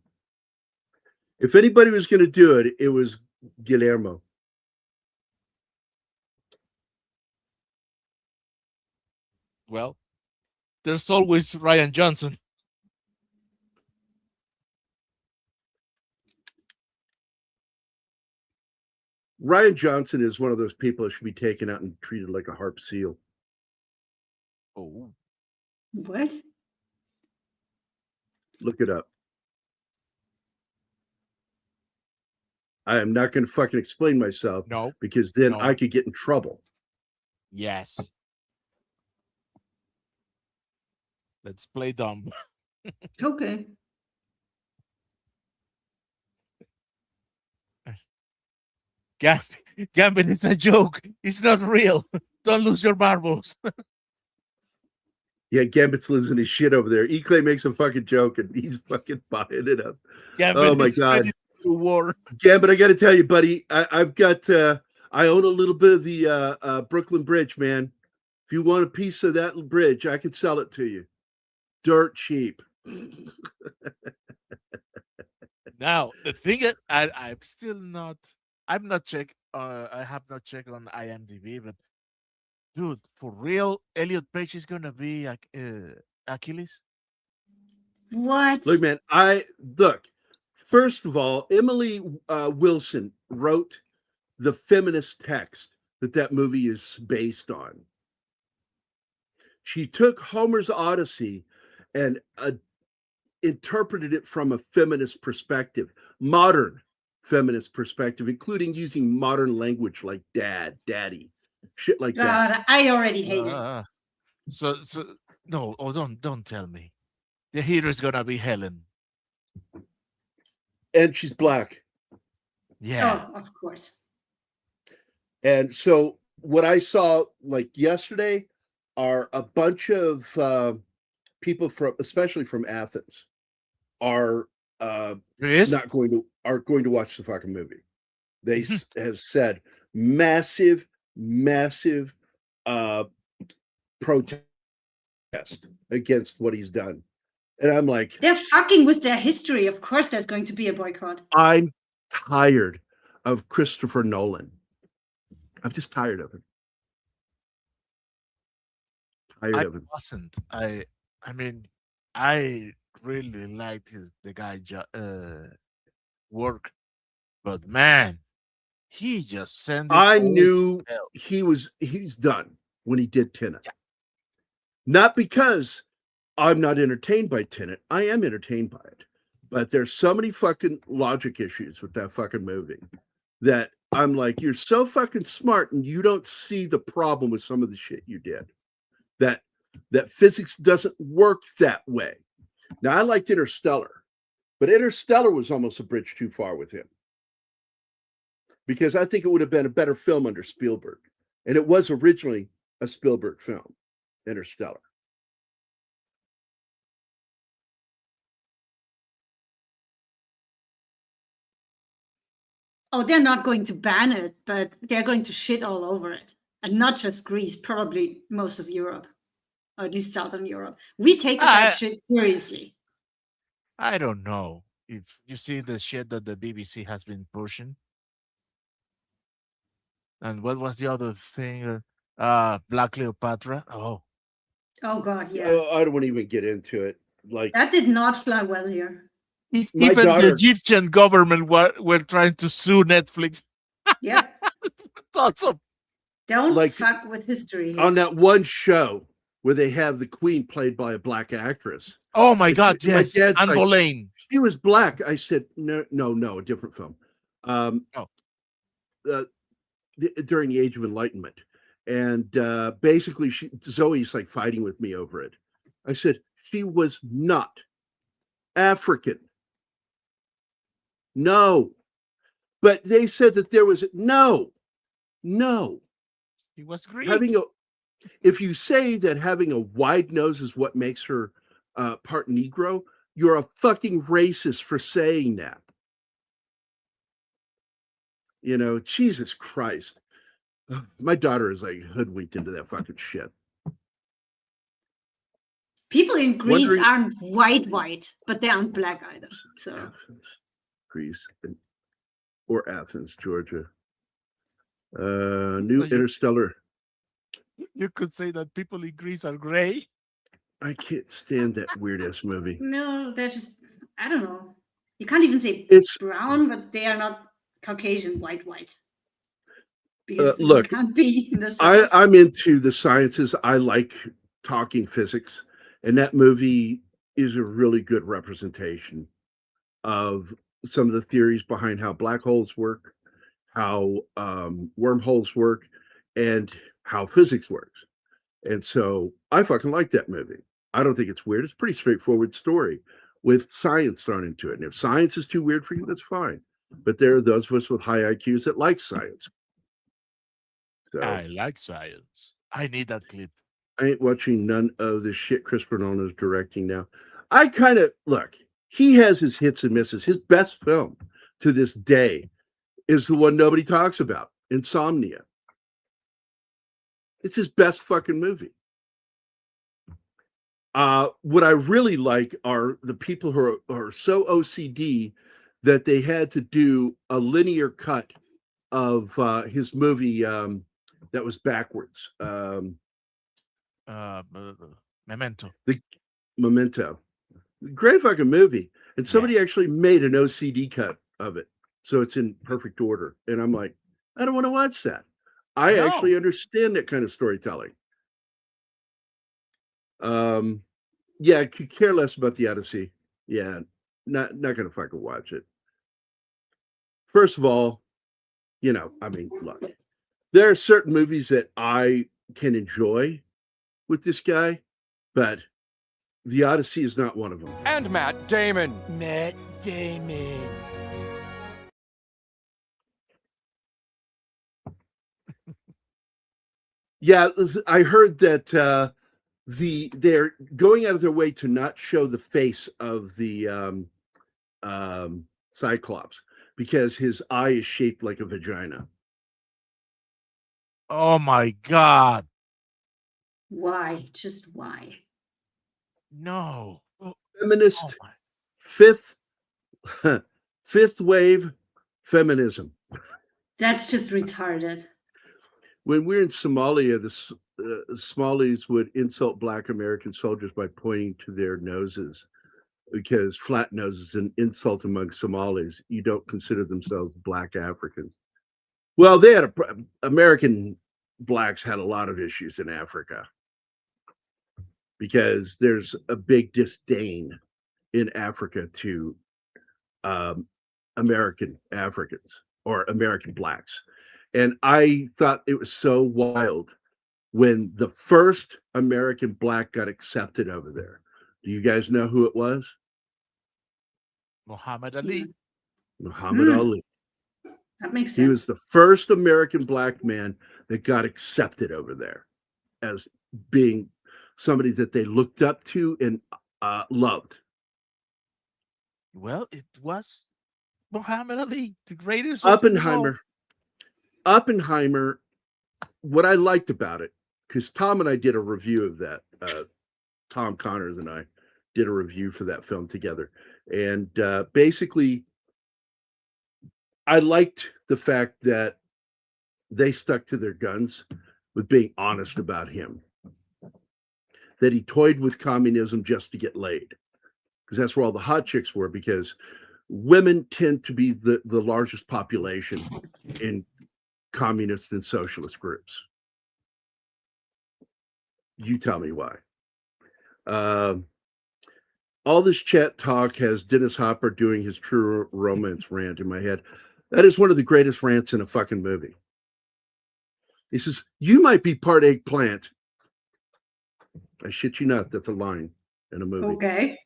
If anybody was going to do it, it was Guillermo. Well, there's always Ryan Johnson. Ryan Johnson is one of those people that should be taken out and treated like a harp seal. Oh, What? Look it up. I am not going to fucking explain myself no. because then No. I could get in trouble. Yes. Let's play dumb. Okay. Gambit is a joke. It's not real. Don't lose your marbles. Yeah, Gambit's losing his shit over there. E-Clay makes a fucking joke and he's fucking buying it up. Gambit Oh my is God. ready to war. Gambit, I got to tell you, buddy, I've got, I own a little bit of the Brooklyn Bridge, man. If you want a piece of that bridge, I could sell it to you. Dirt cheap. Now, the thing is, I'm still not, I'm not checked, I have not checked on IMDb, but dude, for real, Elliot Page is going to be Achilles? What? Look, man, look, first of all, Emily Wilson wrote the feminist text that movie is based on. She took Homer's Odyssey and interpreted it from a feminist perspective, modern feminist perspective, including using modern language like dad, daddy, shit like that. God, I already hate it. So no, don't tell me. The hero is gonna be Helen. And she's black. Yeah. Oh, of course. And so what I saw like yesterday are a bunch of people from, especially from Athens, are Pissed? going to watch the fucking movie. They have said massive protest against what he's done. And I'm like, They're fucking with their history. Of course, there's going to be a boycott. I'm tired of Christopher Nolan. I'm just tired of him. I wasn't. I mean, I really liked the guy work, but man, he just sent it. I all knew to hell. he's done when he did Tenet. Yeah. Not because I'm not entertained by Tenet. I am entertained by it. But there's so many fucking logic issues with that fucking movie that I'm like, you're so fucking smart and you don't see the problem with some of the shit you did. That physics doesn't work that way. Now, I liked Interstellar, but Interstellar was almost a bridge too far with him. Because I think it would have been a better film under Spielberg. And it was originally a Spielberg film, Interstellar. Oh, they're not going to ban it, but they're going to shit all over it. And not just Greece, probably most of Europe, or at least Southern Europe. We take that shit seriously. I don't know if you see the shit that the BBC has been pushing. And what was the other thing? Black Cleopatra. Oh God, yeah. I don't want to even get into it. Like that did not fly well here. Even the Egyptian government were trying to sue Netflix. Yeah. It's awesome. Don't fuck with history here. On that one show where they have the queen played by a black actress. Oh my God, yes. Anne Boleyn. She was black. I said, no, a different film. During the Age of Enlightenment. And basically Zoe's like fighting with me over it. I said, she was not African. No. But they said that there was no. He was Greek. If you say that having a wide nose is what makes her part Negro, you're a fucking racist for saying that. You know, Jesus Christ. My daughter is like hoodwinked into that fucking shit. People in Greece Wondering- aren't white, but they aren't black either. So Athens, Greece, or Athens, Georgia. New So you- Interstellar. You could say that people in Greece are gray. I can't stand that weird ass movie. no, they're just I don't know. You can't even say It's brown, but they are not Caucasian white. Because look, you can't be in the South. I'm into the sciences. I like talking physics, and that movie is a really good representation of some of the theories behind how black holes work, how wormholes work, and how physics works. And so I fucking like that movie. I don't think it's weird. It's a pretty straightforward story with science thrown into it. And if science is too weird for you, that's fine. But there are those of us with high IQs that like science. So I like science. I need that clip. I ain't watching none of the shit Christopher Nolan is directing now. I kind of look, he has his hits and misses. His best film to this day is the one nobody talks about, Insomnia. It's his best fucking movie. What I really like are the people who are so OCD that they had to do a linear cut of his movie that was backwards. Memento. The Memento. Great fucking movie. And somebody actually made an OCD cut of it. So it's in perfect order. And I'm like, I don't want to watch that. I actually understand that kind of storytelling. Yeah, I could care less about the Odyssey. Yeah, not gonna fucking watch it. First of all, I mean, look, there are certain movies that I can enjoy with this guy, but the Odyssey is not one of them. And Matt Damon. Matt Damon. Yeah, I heard that they're going out of their way to not show the face of the Cyclops because his eye is shaped like a vagina. Oh my God. Why? Just why? No. Feminist Oh my. fifth wave feminism. That's just retarded. When we're in Somalia, the Somalis would insult Black American soldiers by pointing to their noses because flat nose is an insult among Somalis. You don't consider themselves Black Africans. Well, they had American Blacks had a lot of issues in Africa because there's a big disdain in Africa to American Africans or American Blacks. And I thought it was so wild when the first American Black got accepted over there. Do you guys know who it was? Muhammad Ali. Muhammad Ali. That makes sense. He was the first American Black man that got accepted over there as being somebody that they looked up to and loved. Well, it was Muhammad Ali, the greatest. Of them all. Oppenheimer, what I liked about it, because Tom and I did a review of that. Tom Connors and I did a review for that film together. And basically, I liked the fact that they stuck to their guns with being honest about him. That he toyed with communism just to get laid. Because that's where all the hot chicks were, because women tend to be the largest population in communist and socialist groups. You tell me why. All this chat talk has Dennis Hopper doing his True Romance rant in my head. That is one of the greatest rants in a fucking movie. He says, "You might be part eggplant." I shit you not, that's a line in a movie. Okay.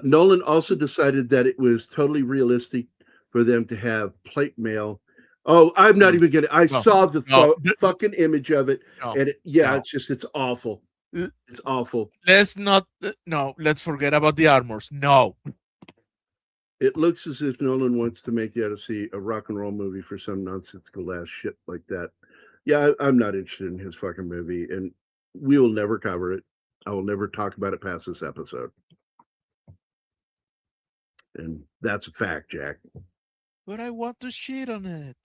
Nolan also decided that it was totally realistic for them to have plate mail. Oh, I'm not even gonna. I saw the fucking image of it, and it's awful. It's awful. Let's not. No, let's forget about the armors. No. It looks as if Nolan wants to make the Odyssey a rock and roll movie for some nonsensical ass shit like that. Yeah, I'm not interested in his fucking movie, and we will never cover it. I will never talk about it past this episode. And that's a fact, Jack. But I want to shit on it.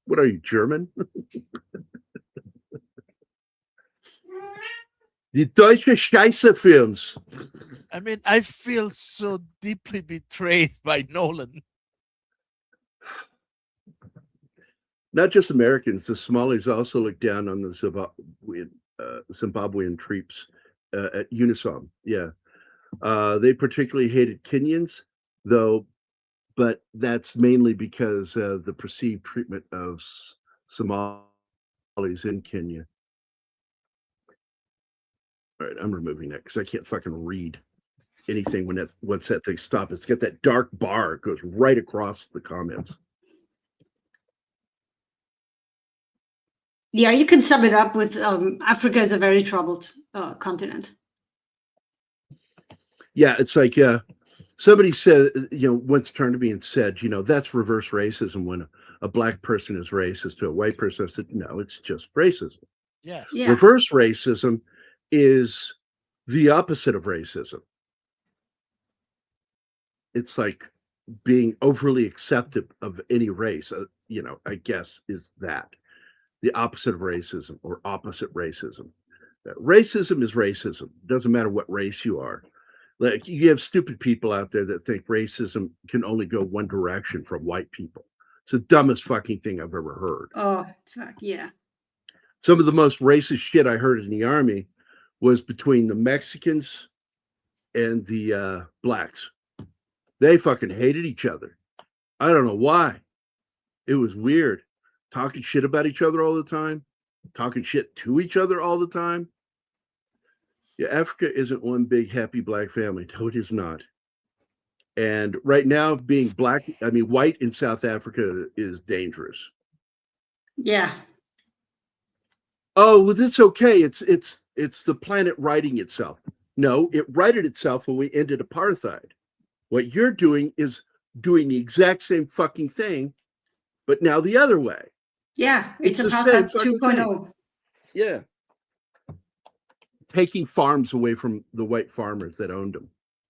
What are you, German? Die deutsche Scheiße-Films. I mean, I feel so deeply betrayed by Nolan. Not just Americans, the Somalis also look down on the Zimbabwean troops at Unisom. Yeah. They particularly hated Kenyans, though, but that's mainly because of the perceived treatment of Somalis in Kenya. All right, I'm removing that because I can't fucking read anything once that thing stops. It's got that dark bar. It goes right across the comments. Yeah, you can sum it up with Africa is a very troubled continent. Yeah, it's like somebody said, once turned to me and said, that's reverse racism when a black person is racist to a white person. I said, no, it's just racism. Yes. Yeah. Reverse racism is the opposite of racism. It's like being overly accepting of any race, I guess is that. The opposite of racism or opposite racism. Racism is racism. Doesn't matter what race you are. Like you have stupid people out there that think racism can only go one direction from white people. It's the dumbest fucking thing I've ever heard. Oh, fuck, yeah. Some of the most racist shit I heard in the army was between the Mexicans and the blacks. They fucking hated each other. I don't know why. It was weird. Talking shit about each other all the time. Talking shit to each other all the time. Yeah, Africa isn't one big happy black family. No, it is not. And right now, being white in South Africa is dangerous. Yeah. Oh, well, that's okay. It's the planet righting itself. No, it righted itself when we ended apartheid. What you're doing is doing the exact same fucking thing, but now the other way. Yeah, it's the apartheid same fucking 2.0. thing. Yeah. Taking farms away from the white farmers that owned them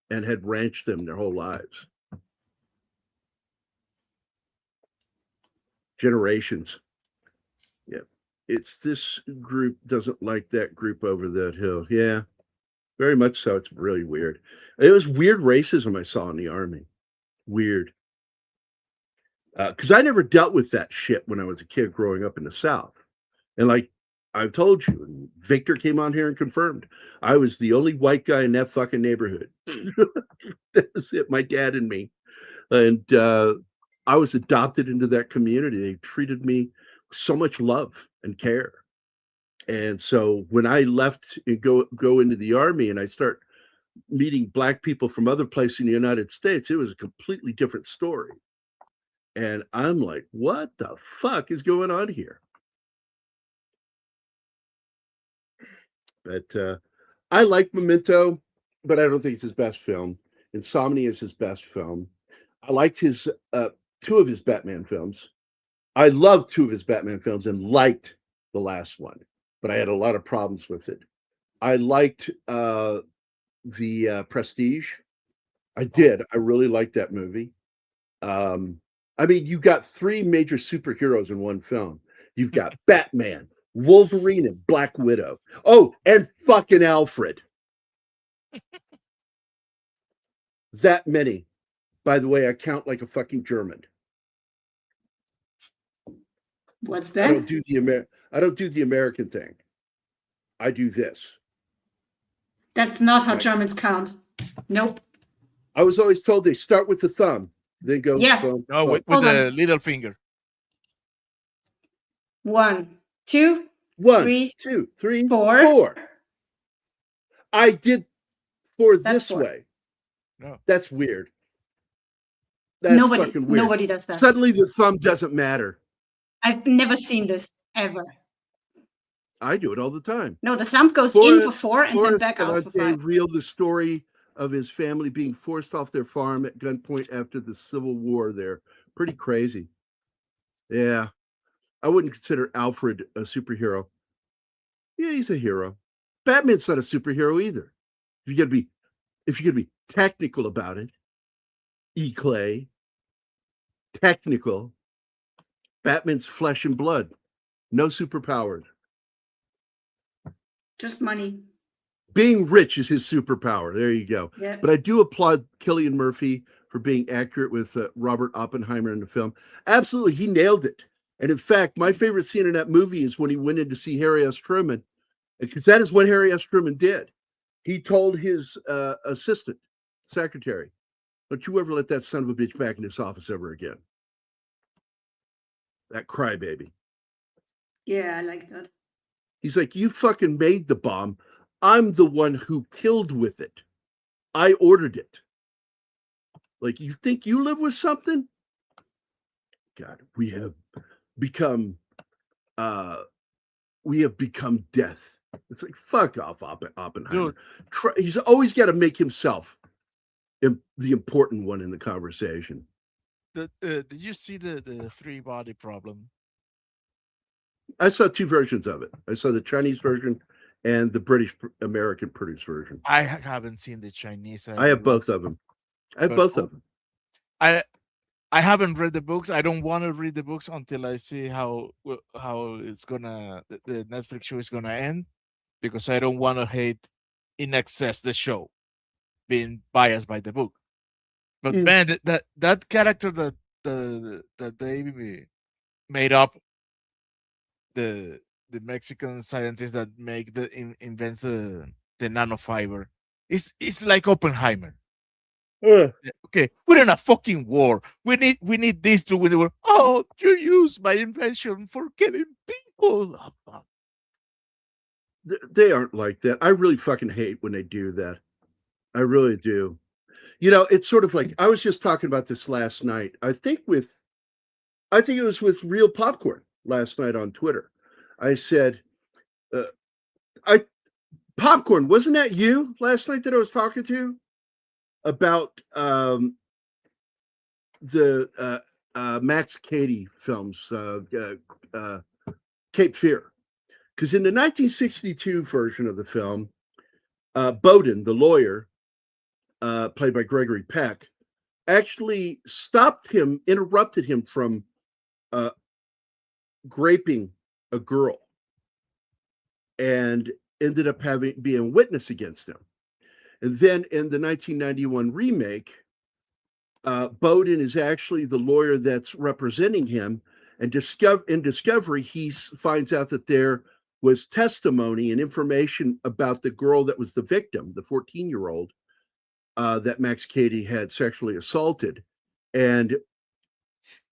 and had ranched them their whole lives. Generations. Yeah. It's this group doesn't like that group over that hill. Yeah. Very much so. It's really weird. It was weird racism I saw in the army. Weird. Because I never dealt with that shit when I was a kid growing up in the South. And like I've told you, and Victor came on here and confirmed, I was the only white guy in that fucking neighborhood. That's it, my dad and me. And I was adopted into that community. They treated me with so much love and care. And so when I left and go into the army and I start meeting black people from other places in the United States, it was a completely different story. And I'm like, what the fuck is going on here? But I like Memento, but I don't think it's his best film. Insomnia is his best film. I liked his two of his Batman films. I loved two of his Batman films and liked the last one, but I had a lot of problems with it. I liked the Prestige. I did. I really liked that movie. I mean, you got three major superheroes in one film. You've got Batman, Wolverine, and Black Widow. Oh, and fucking Alfred. That many. By the way, I count like a fucking German. What's I that? don't do the American thing. I do this. That's not how Right. Germans count. Nope. I was always told they start with the thumb, then go. Yeah. Boom, No, boom. with Hold the on. little finger. 1, 2, One, 3, 2, 3, 4. 4. I did four That's this 4. way. No. That's weird. That's fucking weird. Nobody does that. Suddenly the thumb doesn't matter. I've never seen this ever. I do it all the time. No, the thumb goes in for 4 and then Forrest back out for 5. reeled the story of his family being forced off their farm at gunpoint after the Civil War there. Pretty crazy. Yeah. I wouldn't consider Alfred a superhero. Yeah, he's a hero. Batman's not a superhero either. If you're gonna be technical about it, Clay, technical. Batman's flesh and blood, no superpowers. Just money. Being rich is his superpower. There you go. Yeah. But I do applaud Cillian Murphy for being accurate with Robert Oppenheimer in the film. Absolutely, he nailed it. And in fact, my favorite scene in that movie is when he went in to see Harry S. Truman, because that is what Harry S. Truman did. He told his assistant, secretary, "Don't you ever let that son of a bitch back in this office ever again." That crybaby. Yeah, I like that. He's like, "You fucking made the bomb. I'm the one who killed with it. I ordered it. Like, you think you live with something?" God, we have become death. It's like, fuck off, Oppenheimer. He's always got to make himself the important one in the conversation. Did you see the 3-body problem? I saw 2 versions of it. I saw the Chinese version and the British American produced version. I haven't seen the Chinese. I have both of them. I haven't read the books. I don't want to read the books until I see how it's gonna the Netflix show is gonna end, because I don't want to hate in excess the show, being biased by the book. But man, that character that they made up, the Mexican scientist that invents the nanofiber, it's like Oppenheimer. Okay, we're in a fucking war. We need this to win the war. Oh, you use my invention for killing people. They aren't like that. I really fucking hate when they do that. I really do. You know, it's sort of like, I was just talking about this last night. I think it was with Real Popcorn last night on Twitter. I said, Popcorn, wasn't that you last night that I was talking to about the Max Cady films, Cape Fear? Because in the 1962 version of the film, Bowden, the lawyer, played by Gregory Peck, actually interrupted him from graping a girl, and ended up being a witness against him. And then in the 1991 remake, Bowden is actually the lawyer that's representing him, and in discovery, he finds out that there was testimony and information about the girl that was the victim, the 14-year-old, that Max Cady had sexually assaulted. And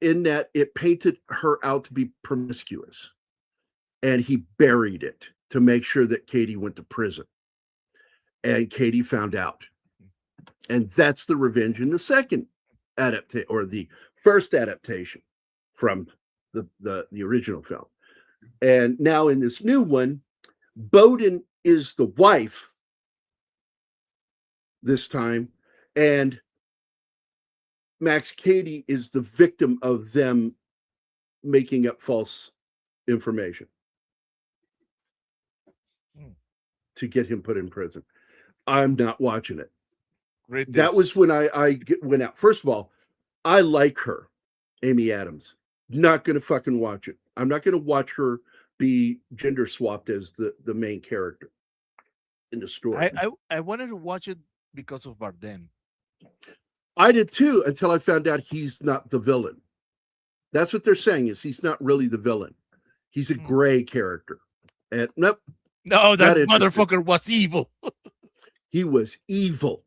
in that, it painted her out to be promiscuous. And he buried it to make sure that Cady went to prison. And Cady found out. And that's the revenge in the second adaptation, or the first adaptation from the original film. And now in this new one, Bowden is the wife this time, and Max Cady is the victim of them making up false information to get him put in prison. I'm not watching it. That was when I went out. First of all, I like her, Amy Adams. Not going to fucking watch it. I'm not going to watch her be gender swapped as the main character in the story. I wanted to watch it because of Bardem. I did too, until I found out he's not the villain. That's what they're saying, is he's not really the villain. He's a gray character. And nope. No, that motherfucker was evil. He was evil.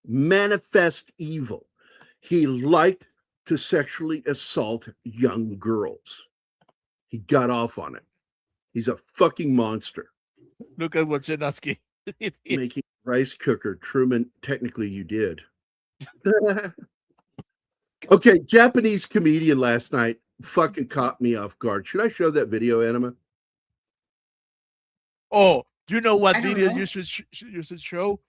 Manifest evil. He liked to sexually assault young girls. He got off on it. He's a fucking monster. Look at what Chinaski making rice cooker. Truman, technically you did. Okay, Japanese comedian last night fucking caught me off guard. Should I show that video, Anima? Oh, do you know what video you should show?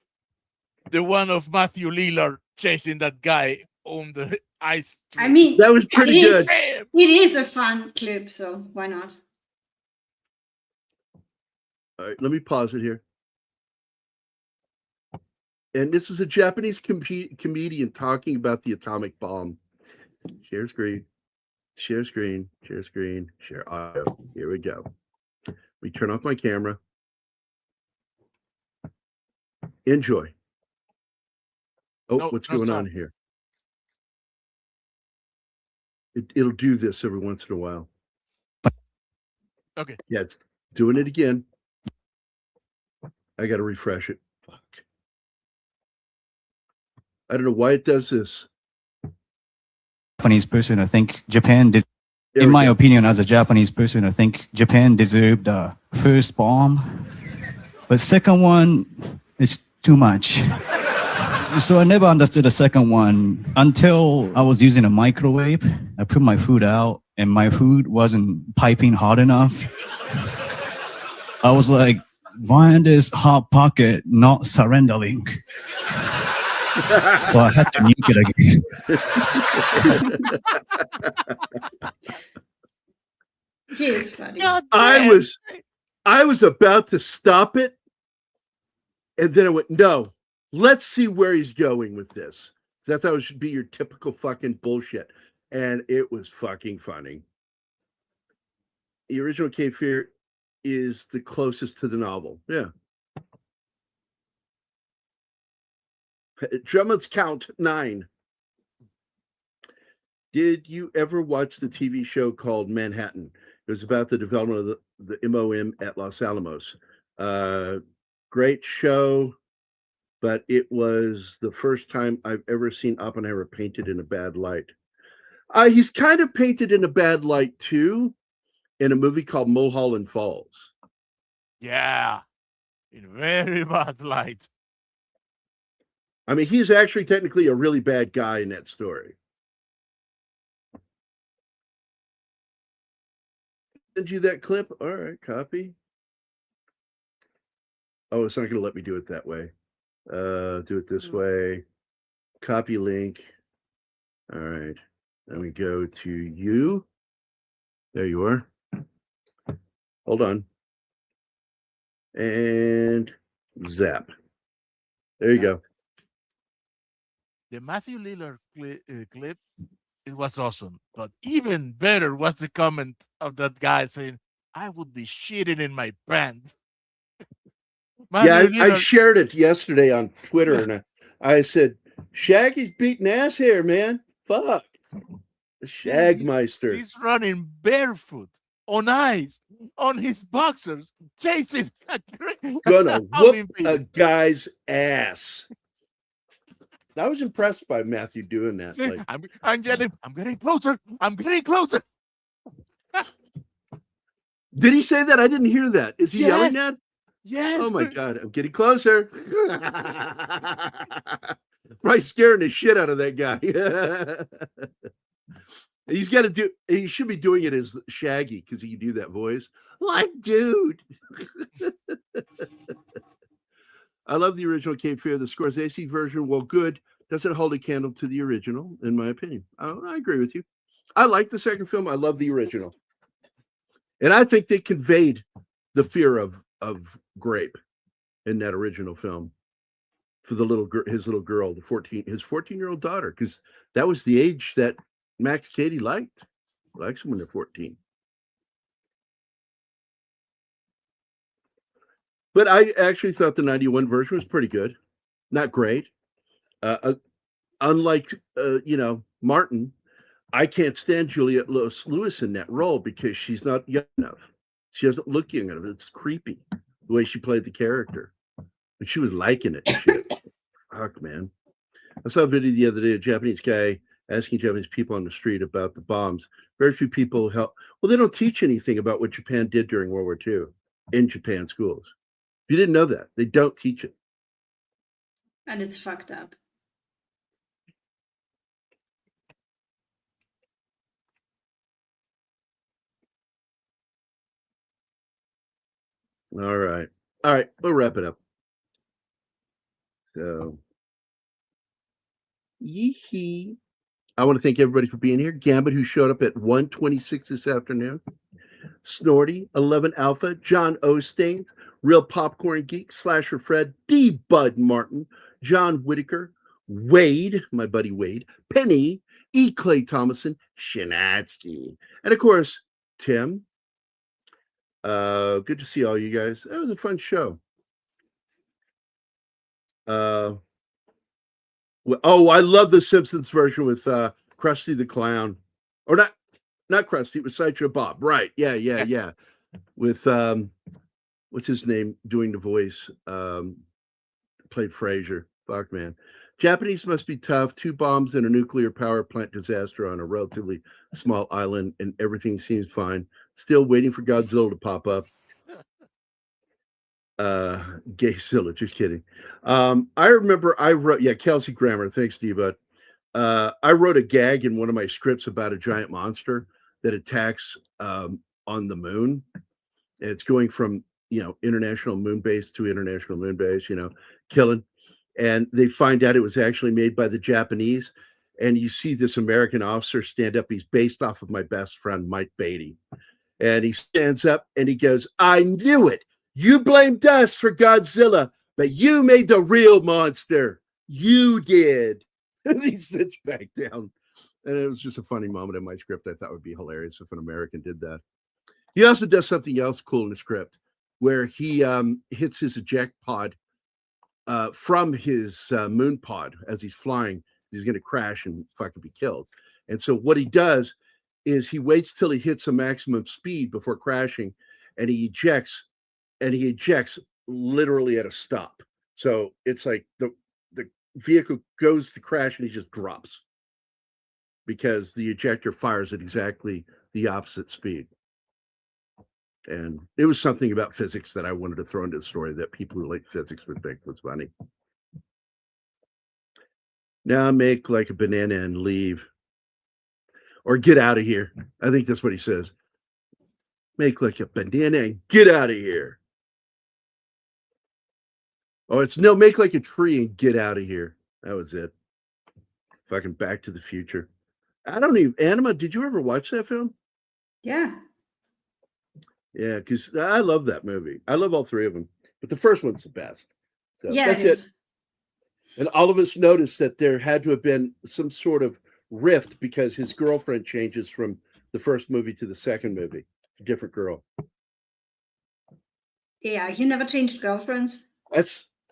The one of Matthew Lillard chasing that guy on the ice. I mean, that was pretty good. It is a fun clip, so why not? All right, let me pause it here. And this is a Japanese comedian talking about the atomic bomb. Share screen, share screen, share screen, share audio. Here we go. We turn off my camera. Enjoy. Oh, No, what's no going stop. on here? It'll do this every once in a while. Okay. Yeah, it's doing it again. I got to refresh it. Fuck. I don't know why it does this. Japanese person, I think Japan, There in we my go. opinion, as a Japanese person, I think Japan deserved the first bomb. But second one, it's too much. So I never understood the second one until I was using a microwave. I put my food out and my food wasn't piping hot enough. I was like, why is this hot pocket not surrendering? So I had to nuke it again. He is funny. I was about to stop it, and then I went, no, let's see where he's going with this. I thought it should be your typical fucking bullshit. And it was fucking funny. The original Cape Fear is the closest to the novel. Yeah. Drummond's Count 9. Did you ever watch the TV show called Manhattan? It was about the development of the MOM at Los Alamos. Great show, but it was the first time I've ever seen Oppenheimer painted in a bad light. He's kind of painted in a bad light too, in a movie called Mulholland Falls. Yeah, in very bad light. I mean, he's actually technically a really bad guy in that story. Send you that clip. All right, copy. Oh, it's not going to let me do it that way. Do it this way. Copy link. All right. Then we go to you. There you are. Hold on. And zap. There you go. The Matthew Lillard clip, it was awesome. But even better was the comment of that guy saying, I would be shitting in my pants. Yeah, I shared it yesterday on Twitter, and I said, Shaggy's beating ass here, man. Fuck. The Shagmeister. He's running barefoot on ice, on his boxers, chasing a gonna whoop a guy's ass. I was impressed by Matthew doing that. See, like, I'm getting closer. I'm getting closer. Did he say that? I didn't hear that. Is he yelling that? Yes. Oh my God, I'm getting closer. Probably scaring the shit out of that guy. He should be doing it as Shaggy because he can do that voice. Like, dude. I love the original Cape Fear. The Scorsese version, well, good. Doesn't hold a candle to the original, in my opinion. I agree with you. I like the second film. I love the original. And I think they conveyed the fear of Grape in that original film for his little girl, his 14-year-old daughter, because that was the age that Max Cady likes them when they're 14. But I actually thought the 91 version was pretty good. Not great. Unlike, Martin, I can't stand Juliette Lewis in that role because she's not young enough. She doesn't look young enough. It's creepy the way she played the character. But she was liking it. Shit. Fuck, man. I saw a video the other day, a Japanese guy asking Japanese people on the street about the bombs. Very few people help. Well, they don't teach anything about what Japan did during World War II in Japan schools. If you didn't know that, they don't teach it. And it's fucked up. All right. We'll wrap it up. So, yee-hee. I want to thank everybody for being here. Gambit, who showed up at 1:26 this afternoon. Snorty, 11 Alpha, John Osteen, Real Popcorn Geek, Slasher Fred, D. Bud Martin, John Whitaker, Wade, my buddy Wade, Penny, E. Clay Thomason, Shinatsky, and of course, Tim. Good to see all you guys. That was a fun show. Oh, I love the Simpsons version with Krusty the Clown. Or not Krusty, it was Sideshow Bob. Right. Yeah. With what's his name doing the voice? Played Frasier. Fuck, man. Japanese must be tough. 2 bombs and a nuclear power plant disaster on a relatively small island, and everything seems fine. Still waiting for Godzilla to pop up. Gayzilla, just kidding. I remember I wrote, Kelsey Grammer, thanks, Diva. I wrote a gag in one of my scripts about a giant monster that attacks on the moon. And it's going from, international moon base to international moon base, killing. And they find out it was actually made by the Japanese. And you see this American officer stand up. He's based off of my best friend, Mike Beatty. And he stands up and he goes, I knew it. You blamed us for Godzilla, but you made the real monster. You did. And he sits back down. And it was just a funny moment in my script. I thought would be hilarious if an American did that. He also does something else cool in the script where he hits his eject pod from his moon pod as he's flying. He's going to crash and fucking be killed. And so what he does is he waits till he hits a maximum speed before crashing, and he ejects literally at a stop. So it's like the vehicle goes to crash and he just drops because the ejector fires at exactly the opposite speed. And it was something about physics that I wanted to throw into the story that people who like physics would think was funny. Now make like a banana and leave. Or get out of here. I think that's what he says. Make like a banana and get out of here. Oh, it's no, make like a tree and get out of here. That was it. Fucking Back to the Future. I don't even, Anima, did you ever watch that film? Yeah. Yeah, because I love that movie. I love all 3 of them. But the first one's the best. So Yeah, that's it. And all of us noticed that there had to have been some sort of rift because his girlfriend changes from the first movie to the second movie. It's a different girl. Yeah, he never changed girlfriends.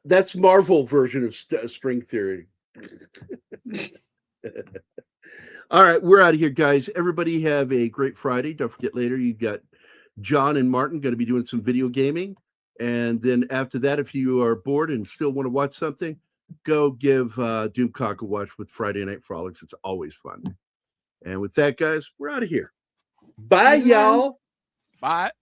That's Marvel version of string theory. All right, we're out of here, guys. Everybody have a great Friday. Don't forget later you got John and Martin going to be doing some video gaming. And then after that, if you are bored and still want to watch something, go give Doomcock a watch with Friday Night Frolics. It's always fun. And with that, guys, we're out of here. Bye, y'all. Bye.